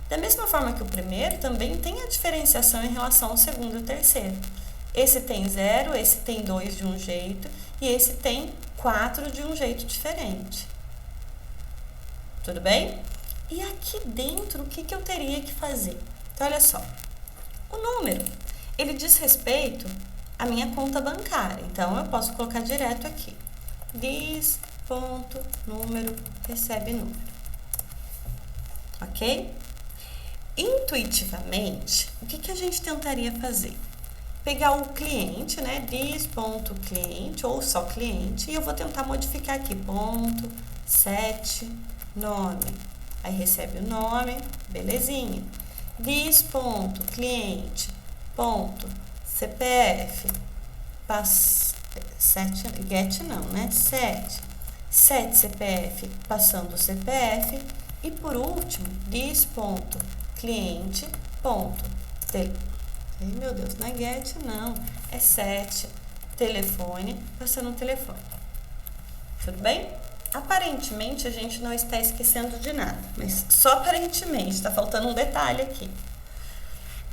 Da mesma forma que o primeiro também tem a diferenciação em relação ao segundo e ao terceiro. Esse tem 0, esse tem 2 de um jeito e esse tem 4 de um jeito diferente. Tudo bem? E aqui dentro, o que eu teria que fazer? Então, olha só. O número, ele diz respeito à minha conta bancária. Então, eu posso colocar direto aqui. Diz, ponto, número, recebe número. Ok? Intuitivamente, o que a gente tentaria fazer? Pegar o cliente, né? Diz.cliente ou só cliente, e eu vou tentar modificar aqui, ponto, set, nome. Aí recebe o nome, belezinha. Diz.cliente, ponto, CPF, get não, né? Set CPF, passando o CPF. E por último, diz.cliente, ponto, ai, meu Deus, não é get não, é set, telefone, passando o telefone. Tudo bem? Aparentemente, a gente não está esquecendo de nada, mas só aparentemente, está faltando um detalhe aqui.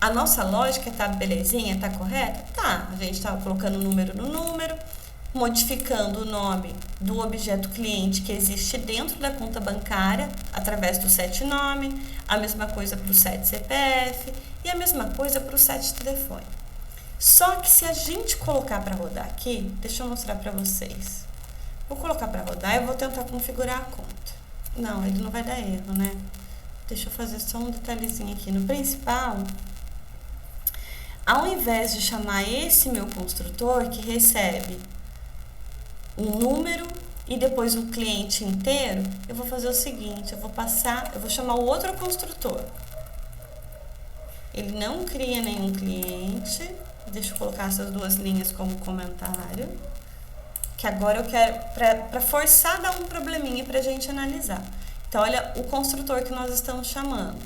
A nossa lógica tá belezinha, tá correta? Tá, a gente está colocando número no número, modificando o nome do objeto cliente que existe dentro da conta bancária, através do set nome, a mesma coisa para o set CPF e a mesma coisa para o set telefone. Só que se a gente colocar para rodar aqui, deixa eu mostrar para vocês. Vou colocar para rodar e eu vou tentar configurar a conta. Não, ele não vai dar erro, né? Deixa eu fazer só um detalhezinho aqui. No principal, ao invés de chamar esse meu construtor que recebe um número e depois o cliente inteiro, eu vou fazer o seguinte, eu vou chamar o outro construtor. Ele não cria nenhum cliente. Deixa eu colocar essas duas linhas como comentário. Que agora eu quero, para forçar, dar um probleminha para a gente analisar. Então, olha o construtor que nós estamos chamando.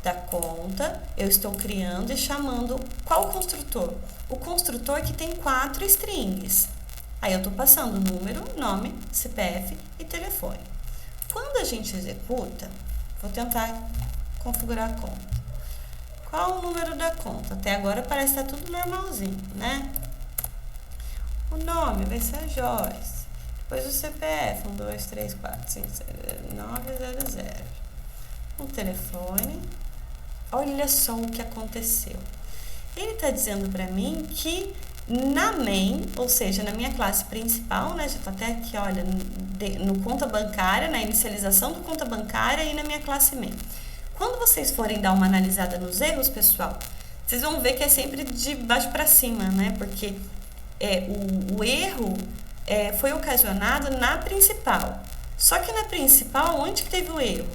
Da conta, eu estou criando e chamando qual construtor? O construtor que tem 4 strings. Aí eu estou passando número, nome, CPF e telefone. Quando a gente executa, vou tentar configurar a conta. Qual o número da conta? Até agora parece estar tudo normalzinho, né? O nome vai ser a Joyce. Depois o CPF, 1, 2, 3, 4, 5, 6, 900. O telefone. Olha só o que aconteceu. Ele está dizendo para mim que na main, ou seja, na minha classe principal, né? Já está até aqui, olha, no conta bancária, na inicialização do conta bancária e na minha classe main. Quando vocês forem dar uma analisada nos erros, pessoal, vocês vão ver que é sempre de baixo para cima, né? Porque o erro foi ocasionado na principal. Só que na principal, onde que teve o erro?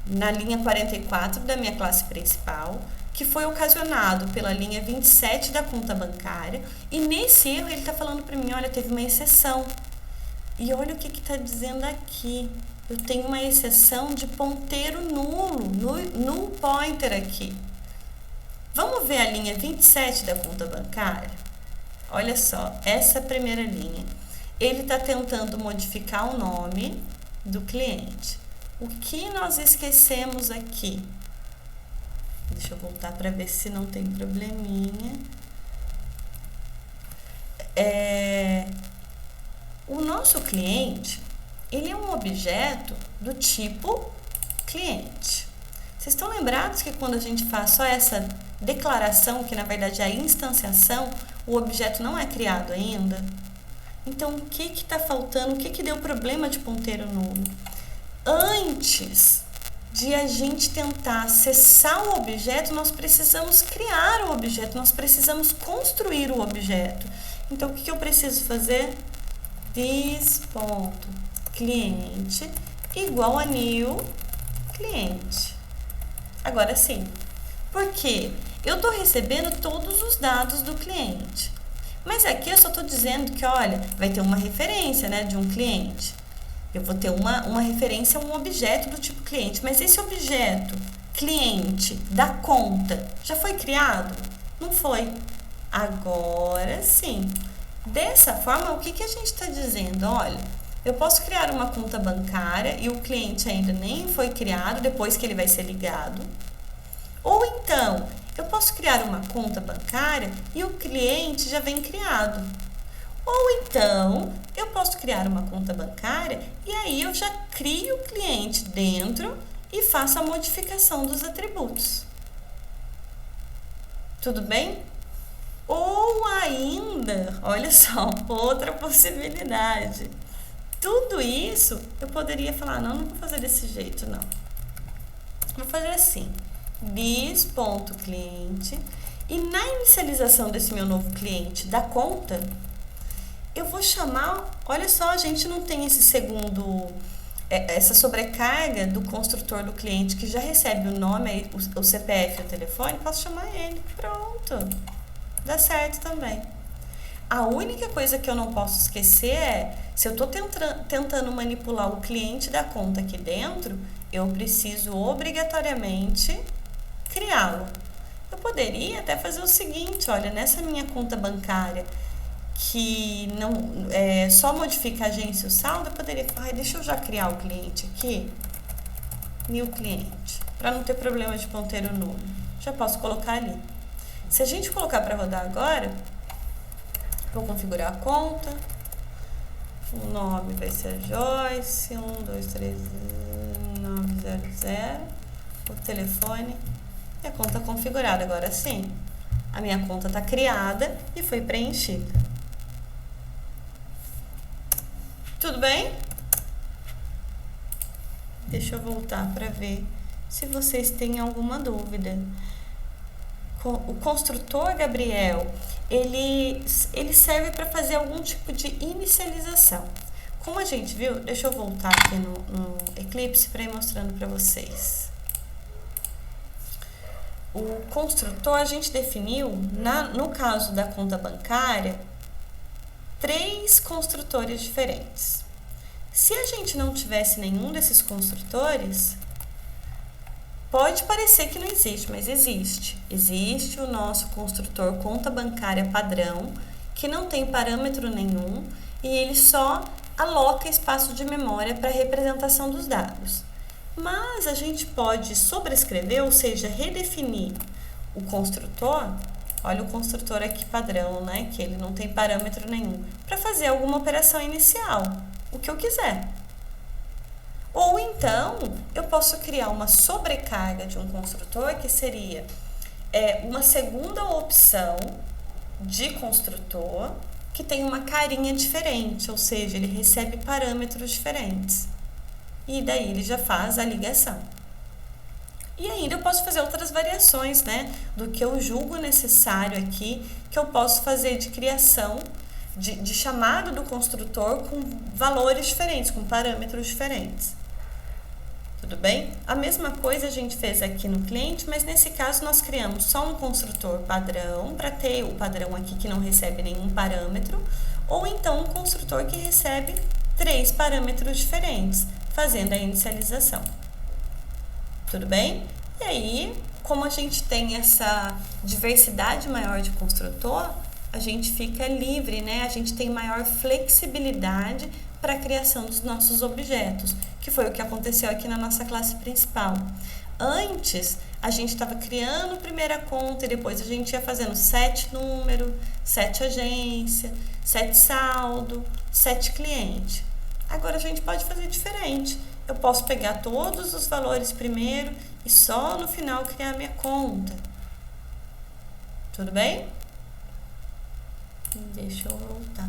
Na linha 44 da minha classe principal, que foi ocasionado pela linha 27 da conta bancária. E nesse erro ele está falando para mim, olha, teve uma exceção. E olha o que está dizendo aqui. Eu tenho uma exceção de ponteiro nulo, null pointer aqui. Vamos ver a linha 27 da conta bancária? Olha só, essa primeira linha. Ele está tentando modificar o nome do cliente. O que nós esquecemos aqui? Deixa eu voltar para ver se não tem probleminha. O nosso cliente, ele é um objeto do tipo cliente. Vocês estão lembrados que quando a gente faz só essa declaração, que na verdade é a instanciação, o objeto não é criado ainda? Então, o que está faltando? O que deu problema de ponteiro nulo? Antes de a gente tentar acessar o objeto, nós precisamos criar o objeto, nós precisamos construir o objeto. Então, o que eu preciso fazer? This.cliente igual a new cliente. Agora sim. Por quê? Eu estou recebendo todos os dados do cliente. Mas aqui eu só estou dizendo que, olha, vai ter uma referência, né, de um cliente. Eu vou ter uma referência a um objeto do tipo cliente. Mas esse objeto, cliente, da conta, já foi criado? Não foi. Agora sim. Dessa forma, o que a gente está dizendo? Olha, eu posso criar uma conta bancária e o cliente ainda nem foi criado, depois que ele vai ser ligado. Ou então, eu posso criar uma conta bancária e o cliente já vem criado. Ou então, eu posso criar uma conta bancária e aí eu já crio o cliente dentro e faço a modificação dos atributos. Tudo bem? Ou ainda, olha só, outra possibilidade. Tudo isso eu poderia falar, não vou fazer desse jeito, não. Vou fazer assim, bis.cliente, e na inicialização desse meu novo cliente da conta, eu vou chamar, olha só, a gente não tem esse segundo, essa sobrecarga do construtor do cliente que já recebe o nome, o CPF e o telefone, posso chamar ele, pronto, dá certo também. A única coisa que eu não posso esquecer é, se eu estou tentando manipular o cliente da conta aqui dentro, eu preciso obrigatoriamente criá-lo. Eu poderia até fazer o seguinte, olha, nessa minha conta bancária, que não só modifica a agência e o saldo, eu poderia falar, deixa eu já criar o cliente aqui, new cliente, para não ter problema de ponteiro nulo. Já posso colocar ali. Se a gente colocar para rodar agora, vou configurar a conta, o nome vai ser Joyce 123900, o telefone e a conta configurada. Agora sim, a minha conta está criada e foi preenchida. Tudo bem? Deixa eu voltar para ver se vocês têm alguma dúvida. O construtor, Gabriel, ele serve para fazer algum tipo de inicialização. Como a gente viu, deixa eu voltar aqui no Eclipse para ir mostrando para vocês. O construtor, a gente definiu, no caso da conta bancária, 3 construtores diferentes. Se a gente não tivesse nenhum desses construtores, pode parecer que não existe, mas existe. Existe o nosso construtor conta bancária padrão, que não tem parâmetro nenhum e ele só aloca espaço de memória para a representação dos dados. Mas a gente pode sobrescrever, ou seja, redefinir o construtor. Olha o construtor aqui padrão, né? Que ele não tem parâmetro nenhum, para fazer alguma operação inicial, o que eu quiser. Ou então, eu posso criar uma sobrecarga de um construtor, que seria uma segunda opção de construtor, que tem uma carinha diferente, ou seja, ele recebe parâmetros diferentes. E daí ele já faz a ligação. E ainda eu posso fazer outras variações, né, do que eu julgo necessário aqui, que eu posso fazer de criação, de chamada do construtor com valores diferentes, com parâmetros diferentes. Tudo bem? A mesma coisa a gente fez aqui no cliente, mas nesse caso nós criamos só um construtor padrão, para ter o padrão aqui que não recebe nenhum parâmetro, ou então um construtor que recebe 3 parâmetros diferentes, fazendo a inicialização. Tudo bem? E aí, como a gente tem essa diversidade maior de construtor, a gente fica livre, né? A gente tem maior flexibilidade para a criação dos nossos objetos, que foi o que aconteceu aqui na nossa classe principal. Antes, a gente estava criando a primeira conta e depois a gente ia fazendo 7 número, 7 agência, 7 saldo, 7 cliente. Agora a gente pode fazer diferente. Eu posso pegar todos os valores primeiro e só no final criar a minha conta. Tudo bem? Deixa eu voltar.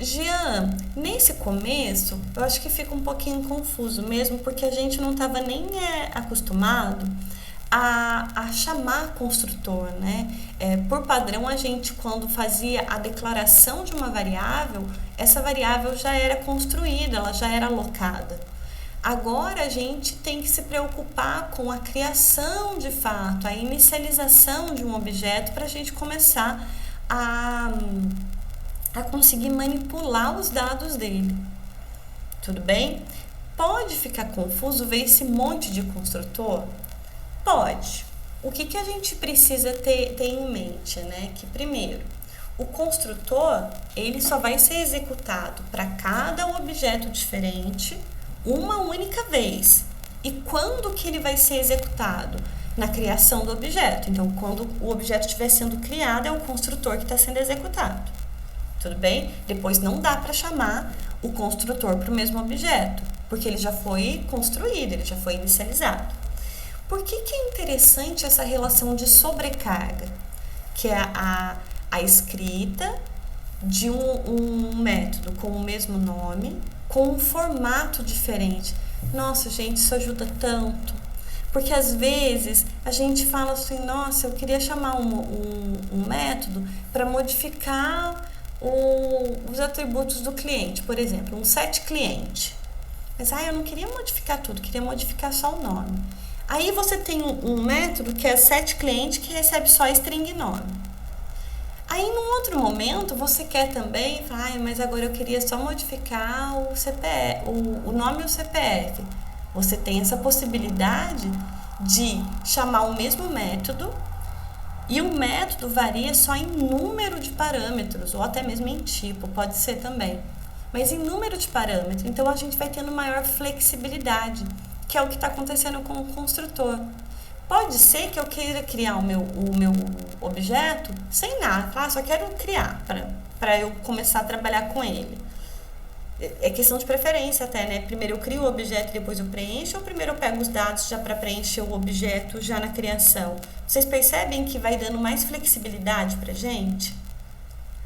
Jean, nesse começo, eu acho que fica um pouquinho confuso mesmo, porque a gente não estava nem acostumado a chamar construtor, né? Por padrão, a gente, quando fazia a declaração de uma variável, essa variável já era construída, ela já era alocada. Agora a gente tem que se preocupar com a criação de fato, a inicialização de um objeto para a gente começar a conseguir manipular os dados dele. Tudo bem? Pode ficar confuso ver esse monte de construtor? Pode. O que a gente precisa ter em mente, né? Que primeiro, O construtor, ele só vai ser executado para cada objeto diferente uma única vez. E quando que ele vai ser executado? Na criação do objeto. Então, quando o objeto estiver sendo criado, é o construtor que está sendo executado. Tudo bem? Depois não dá para chamar o construtor para o mesmo objeto, porque ele já foi construído, ele já foi inicializado. Por que é interessante essa relação de sobrecarga? Que é a escrita de um método com o mesmo nome, com um formato diferente. Nossa, gente, isso ajuda tanto. Porque às vezes a gente fala assim, nossa, eu queria chamar um método para modificar os atributos do cliente, por exemplo, um set cliente. Mas eu não queria modificar tudo, queria modificar só o nome. Aí você tem um método que é set cliente que recebe só string nome. Aí, num outro momento, você quer também falar, mas agora eu queria só modificar o CPF, o nome e o CPF. Você tem essa possibilidade de chamar o mesmo método e o método varia só em número de parâmetros, ou até mesmo em tipo, pode ser também. Mas em número de parâmetros, então a gente vai tendo maior flexibilidade, que é o que está acontecendo com o construtor. Pode ser que eu queira criar o meu objeto sem nada, só quero criar para eu começar a trabalhar com ele. É questão de preferência até, né? Primeiro eu crio o objeto e depois eu preencho, ou primeiro eu pego os dados já para preencher o objeto já na criação? Vocês percebem que vai dando mais flexibilidade pra gente?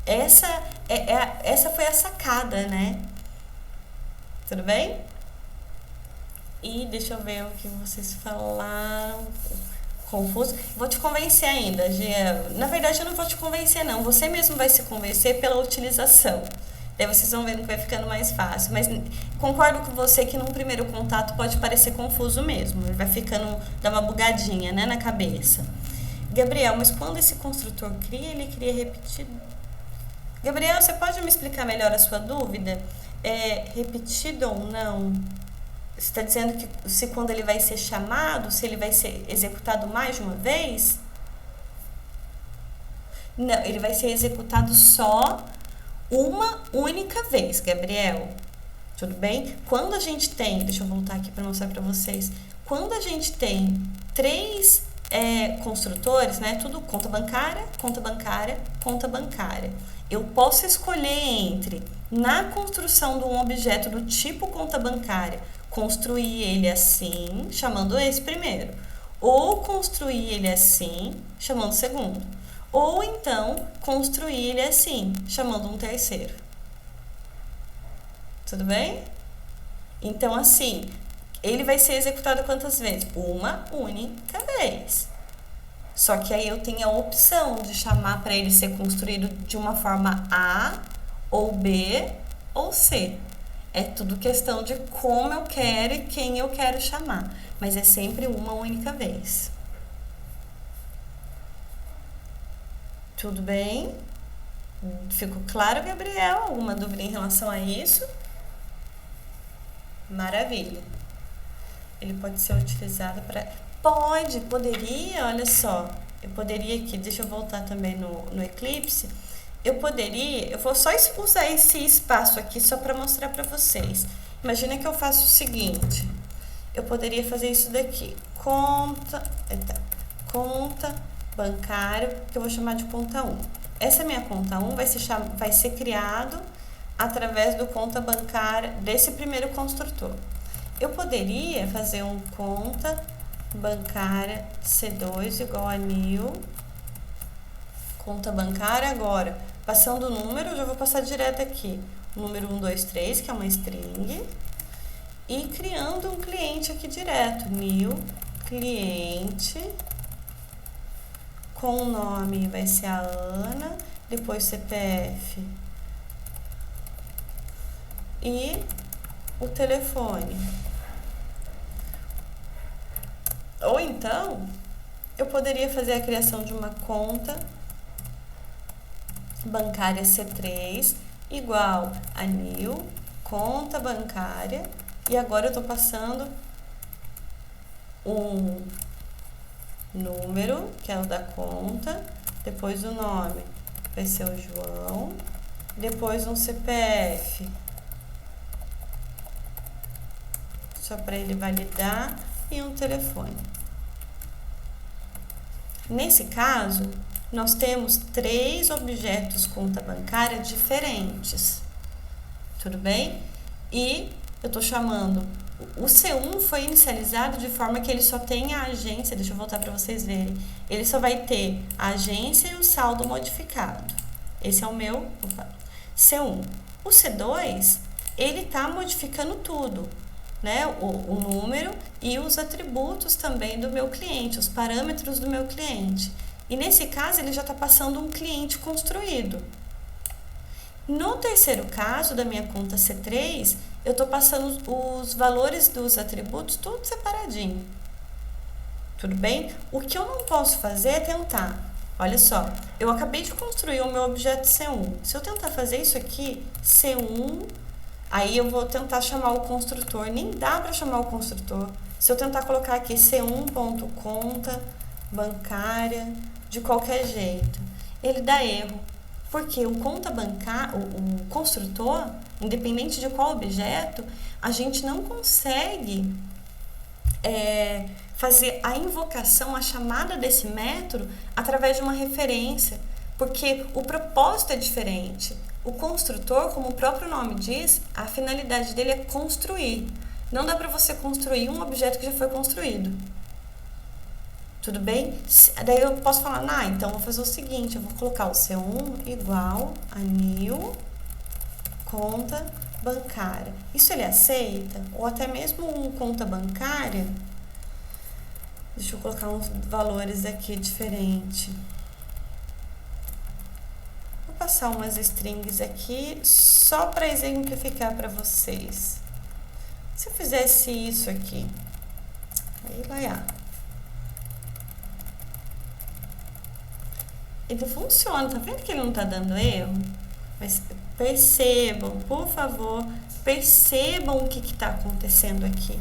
Essa foi a sacada, né? Tudo bem? E deixa eu ver o que vocês falaram. Confuso. Vou te convencer ainda, Gia. Na verdade, eu não vou te convencer, não. Você mesmo vai se convencer pela utilização. Daí vocês vão vendo que vai ficando mais fácil. Mas concordo com você que num primeiro contato pode parecer confuso mesmo. Ele vai ficando, dá uma bugadinha, né, na cabeça. Gabriel, mas quando esse construtor cria, ele cria repetido? Gabriel, você pode me explicar melhor a sua dúvida? Repetido ou não? Você está dizendo que se quando ele vai ser chamado, se ele vai ser executado mais de uma vez? Não, ele vai ser executado só uma única vez, Gabriel. Tudo bem? Quando a gente tem, deixa eu voltar aqui para mostrar para vocês. Quando a gente tem três construtores, né? Tudo conta bancária, conta bancária, conta bancária. Eu posso escolher entre, na construção de um objeto do tipo conta bancária, construir ele assim, chamando esse primeiro, ou construir ele assim, chamando o segundo, ou então construir ele assim, chamando um terceiro. Tudo bem? Então, assim, ele vai ser executado quantas vezes? Uma única vez. Só que aí eu tenho a opção de chamar para ele ser construído de uma forma A, ou B, ou C. É tudo questão de como eu quero e quem eu quero chamar. Mas é sempre uma única vez. Tudo bem? Ficou claro, Gabriel? Alguma dúvida em relação a isso? Maravilha. Ele pode ser utilizado para... Poderia, olha só. Eu poderia aqui, deixa eu voltar também no Eclipse. Eu vou só usar esse espaço aqui só para mostrar para vocês. Imagina que eu faço o seguinte. Eu poderia fazer isso daqui. Conta bancário, que eu vou chamar de conta 1. Essa minha conta 1 vai ser criado através do conta bancária desse primeiro construtor. Eu poderia fazer um conta bancária C2 igual a 1000. Conta bancária agora. Passando o número, eu já vou passar direto aqui. Número 123, que é uma string. E criando um cliente aqui direto. 1000 cliente. Com o nome vai ser a Ana. Depois CPF. E o telefone. Ou então, eu poderia fazer a criação de uma conta bancária C3 igual a 1000, conta bancária, e agora eu estou passando um número, que é o da conta, depois o nome vai ser o João, depois um CPF, só para ele validar, e um telefone. Nesse caso, nós temos 3 objetos conta bancária diferentes, tudo bem? E eu estou chamando, o C1 foi inicializado de forma que ele só tem a agência, deixa eu voltar para vocês verem, ele só vai ter a agência e o saldo modificado. Esse é o meu C1. O C2, ele está modificando tudo, né? O número e os atributos também do meu cliente, os parâmetros do meu cliente. E nesse caso, ele já está passando um cliente construído. No terceiro caso da minha conta C3, eu estou passando os valores dos atributos tudo separadinho. Tudo bem? O que eu não posso fazer é tentar. Olha só, eu acabei de construir o meu objeto C1. Se eu tentar fazer isso aqui, C1, aí eu vou tentar chamar o construtor. Nem dá para chamar o construtor. Se eu tentar colocar aqui C1.conta bancária, de qualquer jeito, ele dá erro. Porque o conta bancária, o construtor, independente de qual objeto, a gente não consegue fazer a invocação, a chamada desse método através de uma referência, porque o propósito é diferente. O construtor, como o próprio nome diz, a finalidade dele é construir. Não dá para você construir um objeto que já foi construído. Tudo bem? Daí eu posso falar, então eu vou fazer o seguinte, eu vou colocar o C1 igual a new conta bancária. Isso ele aceita? Ou até mesmo um conta bancária? Deixa eu colocar uns valores aqui diferentes. Vou passar umas strings aqui só para exemplificar para vocês. Se eu fizesse isso aqui, aí vai ele funciona, tá vendo que ele não tá dando erro? Mas percebam, por favor, percebam o que está acontecendo aqui.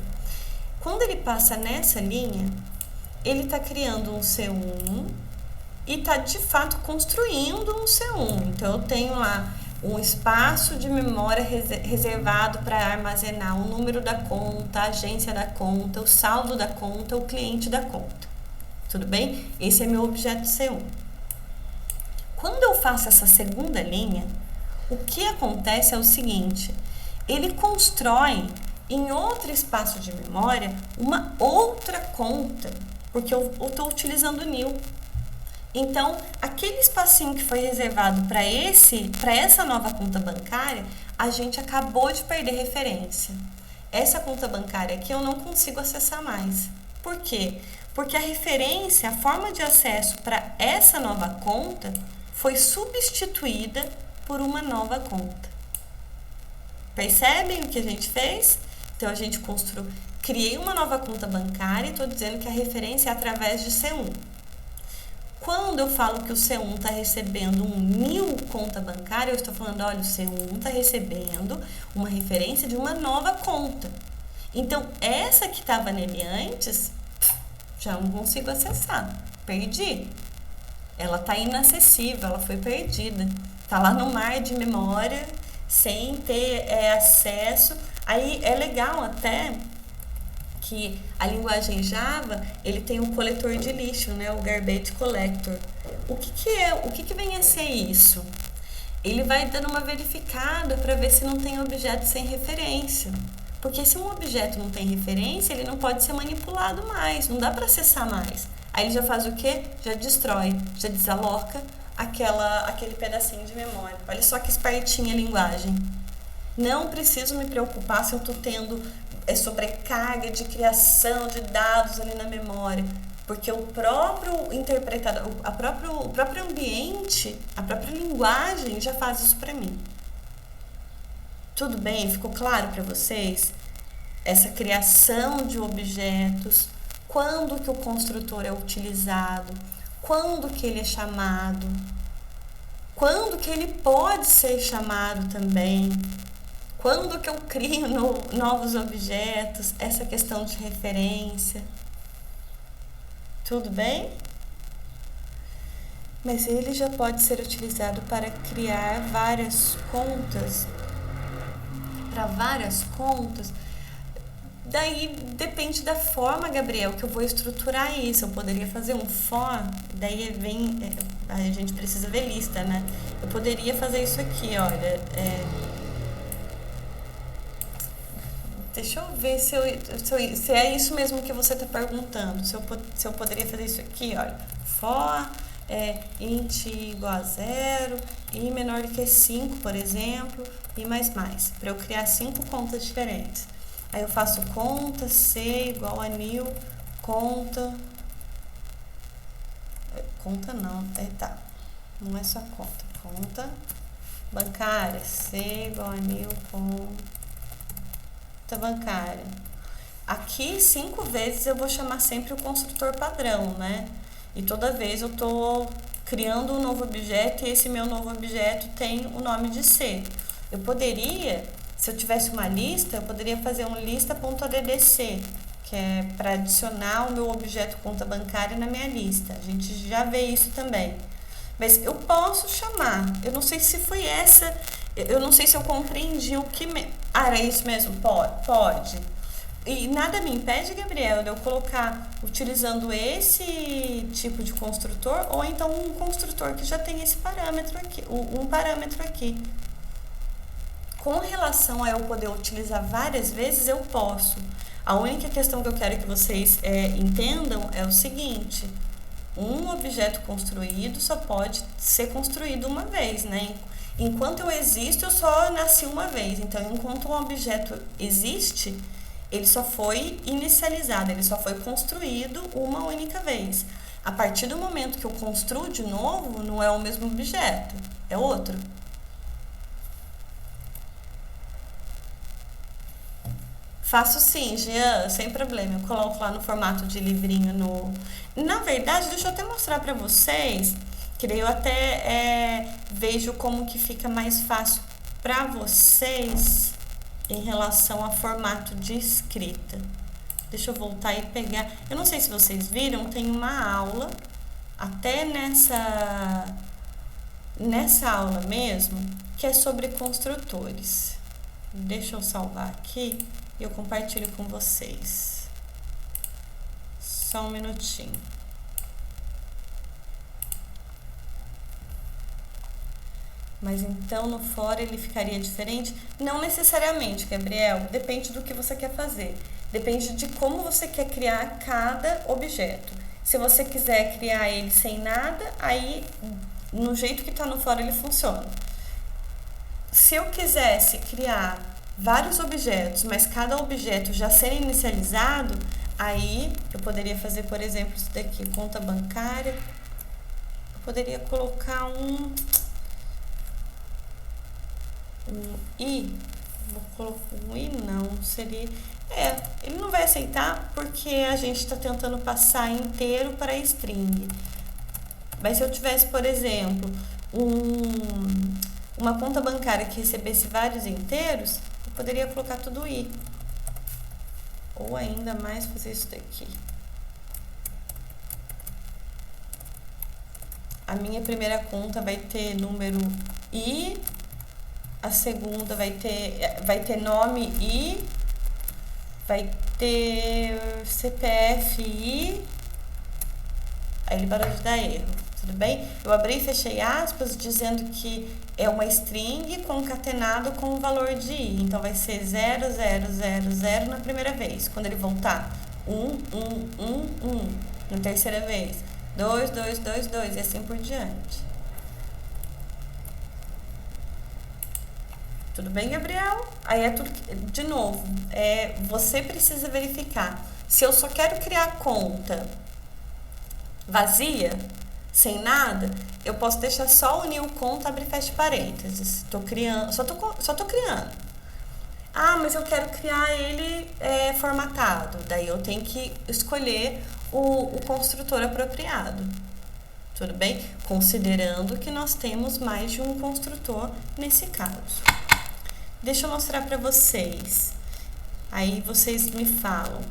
Quando ele passa nessa linha, ele está criando um C1 e está de fato construindo um C1. Então, eu tenho lá um espaço de memória reservado para armazenar o número da conta, a agência da conta, o saldo da conta, o cliente da conta. Tudo bem? Esse é meu objeto C1. Quando eu faço essa segunda linha, o que acontece é o seguinte, ele constrói em outro espaço de memória uma outra conta, porque eu estou utilizando o new. Então, aquele espacinho que foi reservado para essa nova conta bancária, a gente acabou de perder referência. Essa conta bancária aqui eu não consigo acessar mais. Por quê? Porque a referência, a forma de acesso para essa nova conta foi substituída por uma nova conta. Percebem o que a gente fez? Então, a gente criei uma nova conta bancária e estou dizendo que a referência é através de C1. Quando eu falo que o C1 está recebendo um new conta bancária, eu estou falando, olha, o C1 está recebendo uma referência de uma nova conta. Então, essa que estava nele antes, já não consigo acessar. Perdi. Ela está inacessível, ela foi perdida. Está lá no mar de memória, sem ter acesso. Aí é legal até que a linguagem Java, ele tem um coletor de lixo, né? O Garbage Collector. O que vem a ser isso? Ele vai dando uma verificada para ver se não tem objeto sem referência. Porque se um objeto não tem referência, ele não pode ser manipulado mais, não dá para acessar mais. Aí ele já faz o quê? Já destrói, já desaloca aquele pedacinho de memória. Olha só que espertinha a linguagem. Não preciso me preocupar se eu estou tendo sobrecarga de criação de dados ali na memória, porque o próprio interpretador, o próprio ambiente, a própria linguagem já faz isso para mim. Tudo bem? Ficou claro para vocês? Essa criação de objetos, quando que o construtor é utilizado, quando que ele é chamado, quando que ele pode ser chamado também, quando que eu crio novos objetos, essa questão de referência. Tudo bem? Mas ele já pode ser utilizado para criar várias contas, para várias contas. Daí depende da forma, Gabriel, que eu vou estruturar isso. Eu poderia fazer um for, daí vem, a gente precisa ver lista, né? Eu poderia fazer isso aqui, olha. Deixa eu ver se é isso mesmo que você está perguntando. Se eu poderia fazer isso aqui, olha. For int igual a 0 e menor do que 5, por exemplo, e mais. Para eu criar 5 contas diferentes. Aí eu faço conta C igual a new conta. Conta não, tá. Não é só conta. Conta bancária. C igual a new conta bancária. Aqui 5 vezes eu vou chamar sempre o construtor padrão, né? E toda vez eu tô criando um novo objeto e esse meu novo objeto tem o nome de C. Eu poderia, se eu tivesse uma lista, eu poderia fazer um lista.addc, que é para adicionar o meu objeto conta bancária na minha lista. A gente já vê isso também. Mas eu posso chamar. Eu não sei se foi essa. Eu não sei se eu compreendi o que... era isso mesmo? Pode. E nada me impede, Gabriel, de eu colocar utilizando esse tipo de construtor ou então um construtor que já tem esse parâmetro aqui, um parâmetro aqui. Com relação a eu poder utilizar várias vezes, eu posso. A única questão que eu quero que vocês entendam é o seguinte: um objeto construído só pode ser construído uma vez, né? Enquanto eu existo, eu só nasci uma vez. Então, enquanto um objeto existe, ele só foi inicializado, ele só foi construído uma única vez. A partir do momento que eu construo de novo, não é o mesmo objeto, é outro. Faço sim, Jean, sem problema. Eu coloco lá no formato de livrinho no... Na verdade, deixa eu até mostrar para vocês, que daí eu até vejo como que fica mais fácil para vocês em relação a formato de escrita. Deixa eu voltar e pegar. Eu não sei se vocês viram, tem uma aula, até nessa aula mesmo, que é sobre construtores. Deixa eu salvar aqui e eu compartilho com vocês. Só um minutinho. Mas então no for ele ficaria diferente? Não necessariamente, Gabriel. Depende do que você quer fazer. Depende de como você quer criar cada objeto. Se você quiser criar ele sem nada, aí no jeito que está no for ele funciona. Se eu quisesse criar vários objetos, mas cada objeto já ser inicializado, aí eu poderia fazer, por exemplo, isso daqui, conta bancária. Eu poderia colocar um i, vou colocar um i não, seria, ele não vai aceitar porque a gente está tentando passar inteiro para string. Mas se eu tivesse, por exemplo, uma conta bancária que recebesse vários inteiros, eu poderia colocar tudo i. Ou ainda mais fazer isso daqui. A minha primeira conta vai ter número i, a segunda vai ter nome i, vai ter CPF i, aí ele parou de dar erro, tudo bem? Eu abri e fechei aspas dizendo que é uma string concatenado com o valor de i, então vai ser 0, 0, 0, 0 na primeira vez, quando ele voltar 1, 1, 1, 1, na terceira vez 2, 2, 2, 2 e assim por diante. Tudo bem, Gabriel? Aí é tudo, de novo, você precisa verificar. Se eu só quero criar conta vazia, sem nada, eu posso deixar só o new conta, abre e fecha parênteses. Tô criando, só tô criando. Ah, mas eu quero criar ele formatado. Daí eu tenho que escolher o construtor apropriado. Tudo bem? Considerando que nós temos mais de um construtor nesse caso. Deixa eu mostrar para vocês. Aí vocês me falam.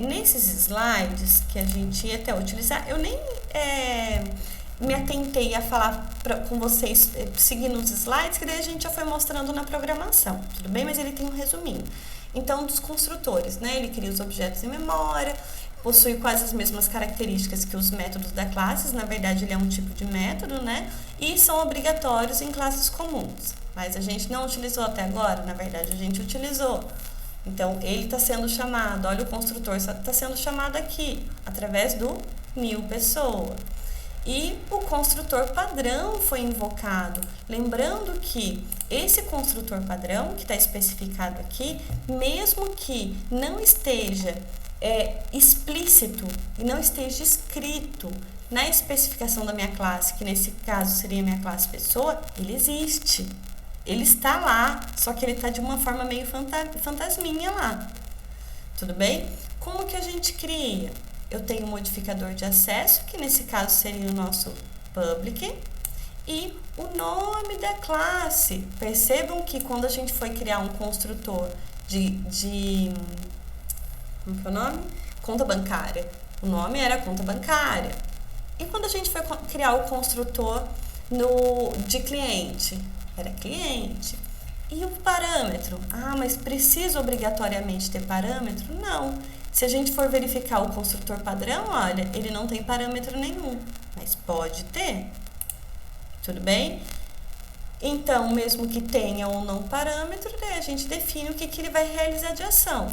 Nesses slides que a gente ia até utilizar, eu nem me atentei a falar com vocês, seguindo os slides, que daí a gente já foi mostrando na programação, tudo bem? Mas ele tem um resuminho. Então, dos construtores, né? Ele cria os objetos em memória, possui quase as mesmas características que os métodos da classe, na verdade ele é um tipo de método, né? E são obrigatórios em classes comuns, mas a gente não utilizou até agora, na verdade a gente utilizou. Então, ele está sendo chamado, olha o construtor, está sendo chamado aqui, através do mil_pessoa. E o construtor padrão foi invocado. Lembrando que esse construtor padrão, que está especificado aqui, mesmo que não esteja explícito e não esteja escrito na especificação da minha classe, que nesse caso seria minha classe pessoa, ele existe. Ele está lá, só que ele está de uma forma meio fantasminha lá. Tudo bem? Como que a gente cria? Eu tenho um modificador de acesso, que nesse caso seria o nosso public, e o nome da classe. Percebam que quando a gente foi criar um construtor como é o nome? Conta bancária. O nome era conta bancária. E quando a gente foi criar o construtor de cliente, era cliente. E o parâmetro? Ah, mas precisa obrigatoriamente ter parâmetro? Não. Se a gente for verificar o construtor padrão, olha, ele não tem parâmetro nenhum, mas pode ter. Tudo bem? Então, mesmo que tenha ou não parâmetro, a gente define o que ele vai realizar de ação.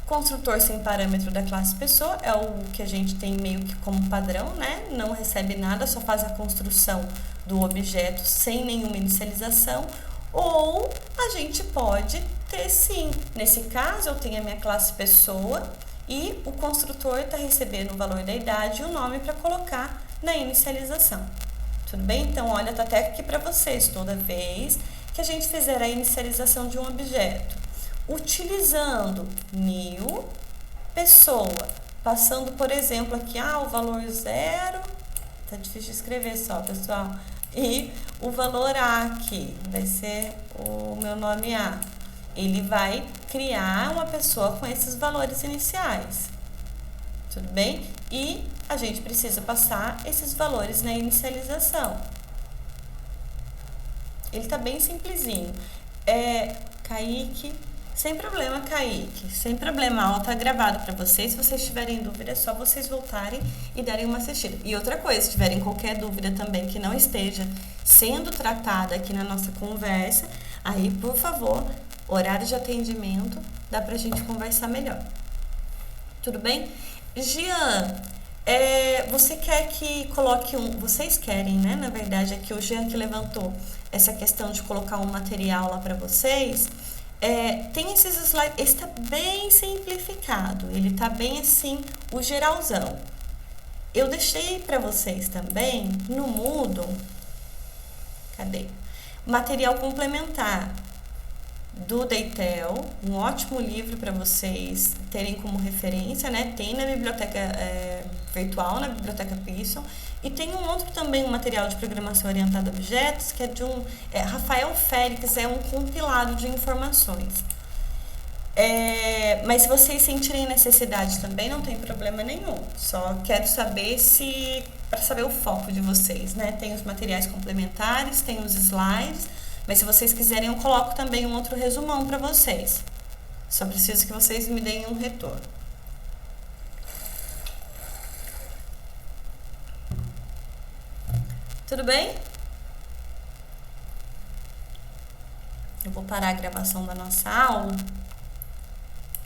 Construtor sem parâmetro da classe pessoa é o que a gente tem meio que como padrão, né? Não recebe nada, só faz a construção do objeto sem nenhuma inicialização. Ou a gente pode ter sim. Nesse caso, eu tenho a minha classe pessoa e o construtor está recebendo o valor da idade e o nome para colocar na inicialização. Tudo bem? Então, olha, tá até aqui para vocês. Toda vez que a gente fizer a inicialização de um objeto, utilizando mil_pessoa, passando, por exemplo, aqui, o valor 0, tá difícil de escrever só, pessoal, e o valor A aqui, vai ser o meu nome A. Ele vai criar uma pessoa com esses valores iniciais, tudo bem? E a gente precisa passar esses valores na inicialização. Ele tá bem simplesinho. Kaique, sem problema, Kaique, sem problema, a aula tá gravada para vocês. Se vocês tiverem dúvida, é só vocês voltarem e darem uma assistida. E outra coisa, se tiverem qualquer dúvida também que não esteja sendo tratada aqui na nossa conversa, aí, por favor, horário de atendimento, dá pra gente conversar melhor. Tudo bem? Jean, você quer que coloque vocês querem, né? Na verdade, aqui o Jean que levantou essa questão de colocar um material lá para vocês. Tem esses slides, esse está bem simplificado, ele está bem assim, o geralzão. Eu deixei para vocês também no Moodle, cadê? Material complementar do Deitel, um ótimo livro para vocês terem como referência, né? Tem na biblioteca virtual, na biblioteca Pearson, e tem um outro também, um material de programação orientada a objetos, que é de Rafael Félix, é um compilado de informações. Mas se vocês sentirem necessidade também, não tem problema nenhum. Só quero saber para saber o foco de vocês, né? Tem os materiais complementares, tem os slides, mas se vocês quiserem eu coloco também um outro resumão para vocês. Só preciso que vocês me deem um retorno. Tudo bem? Eu vou parar a gravação da nossa aula.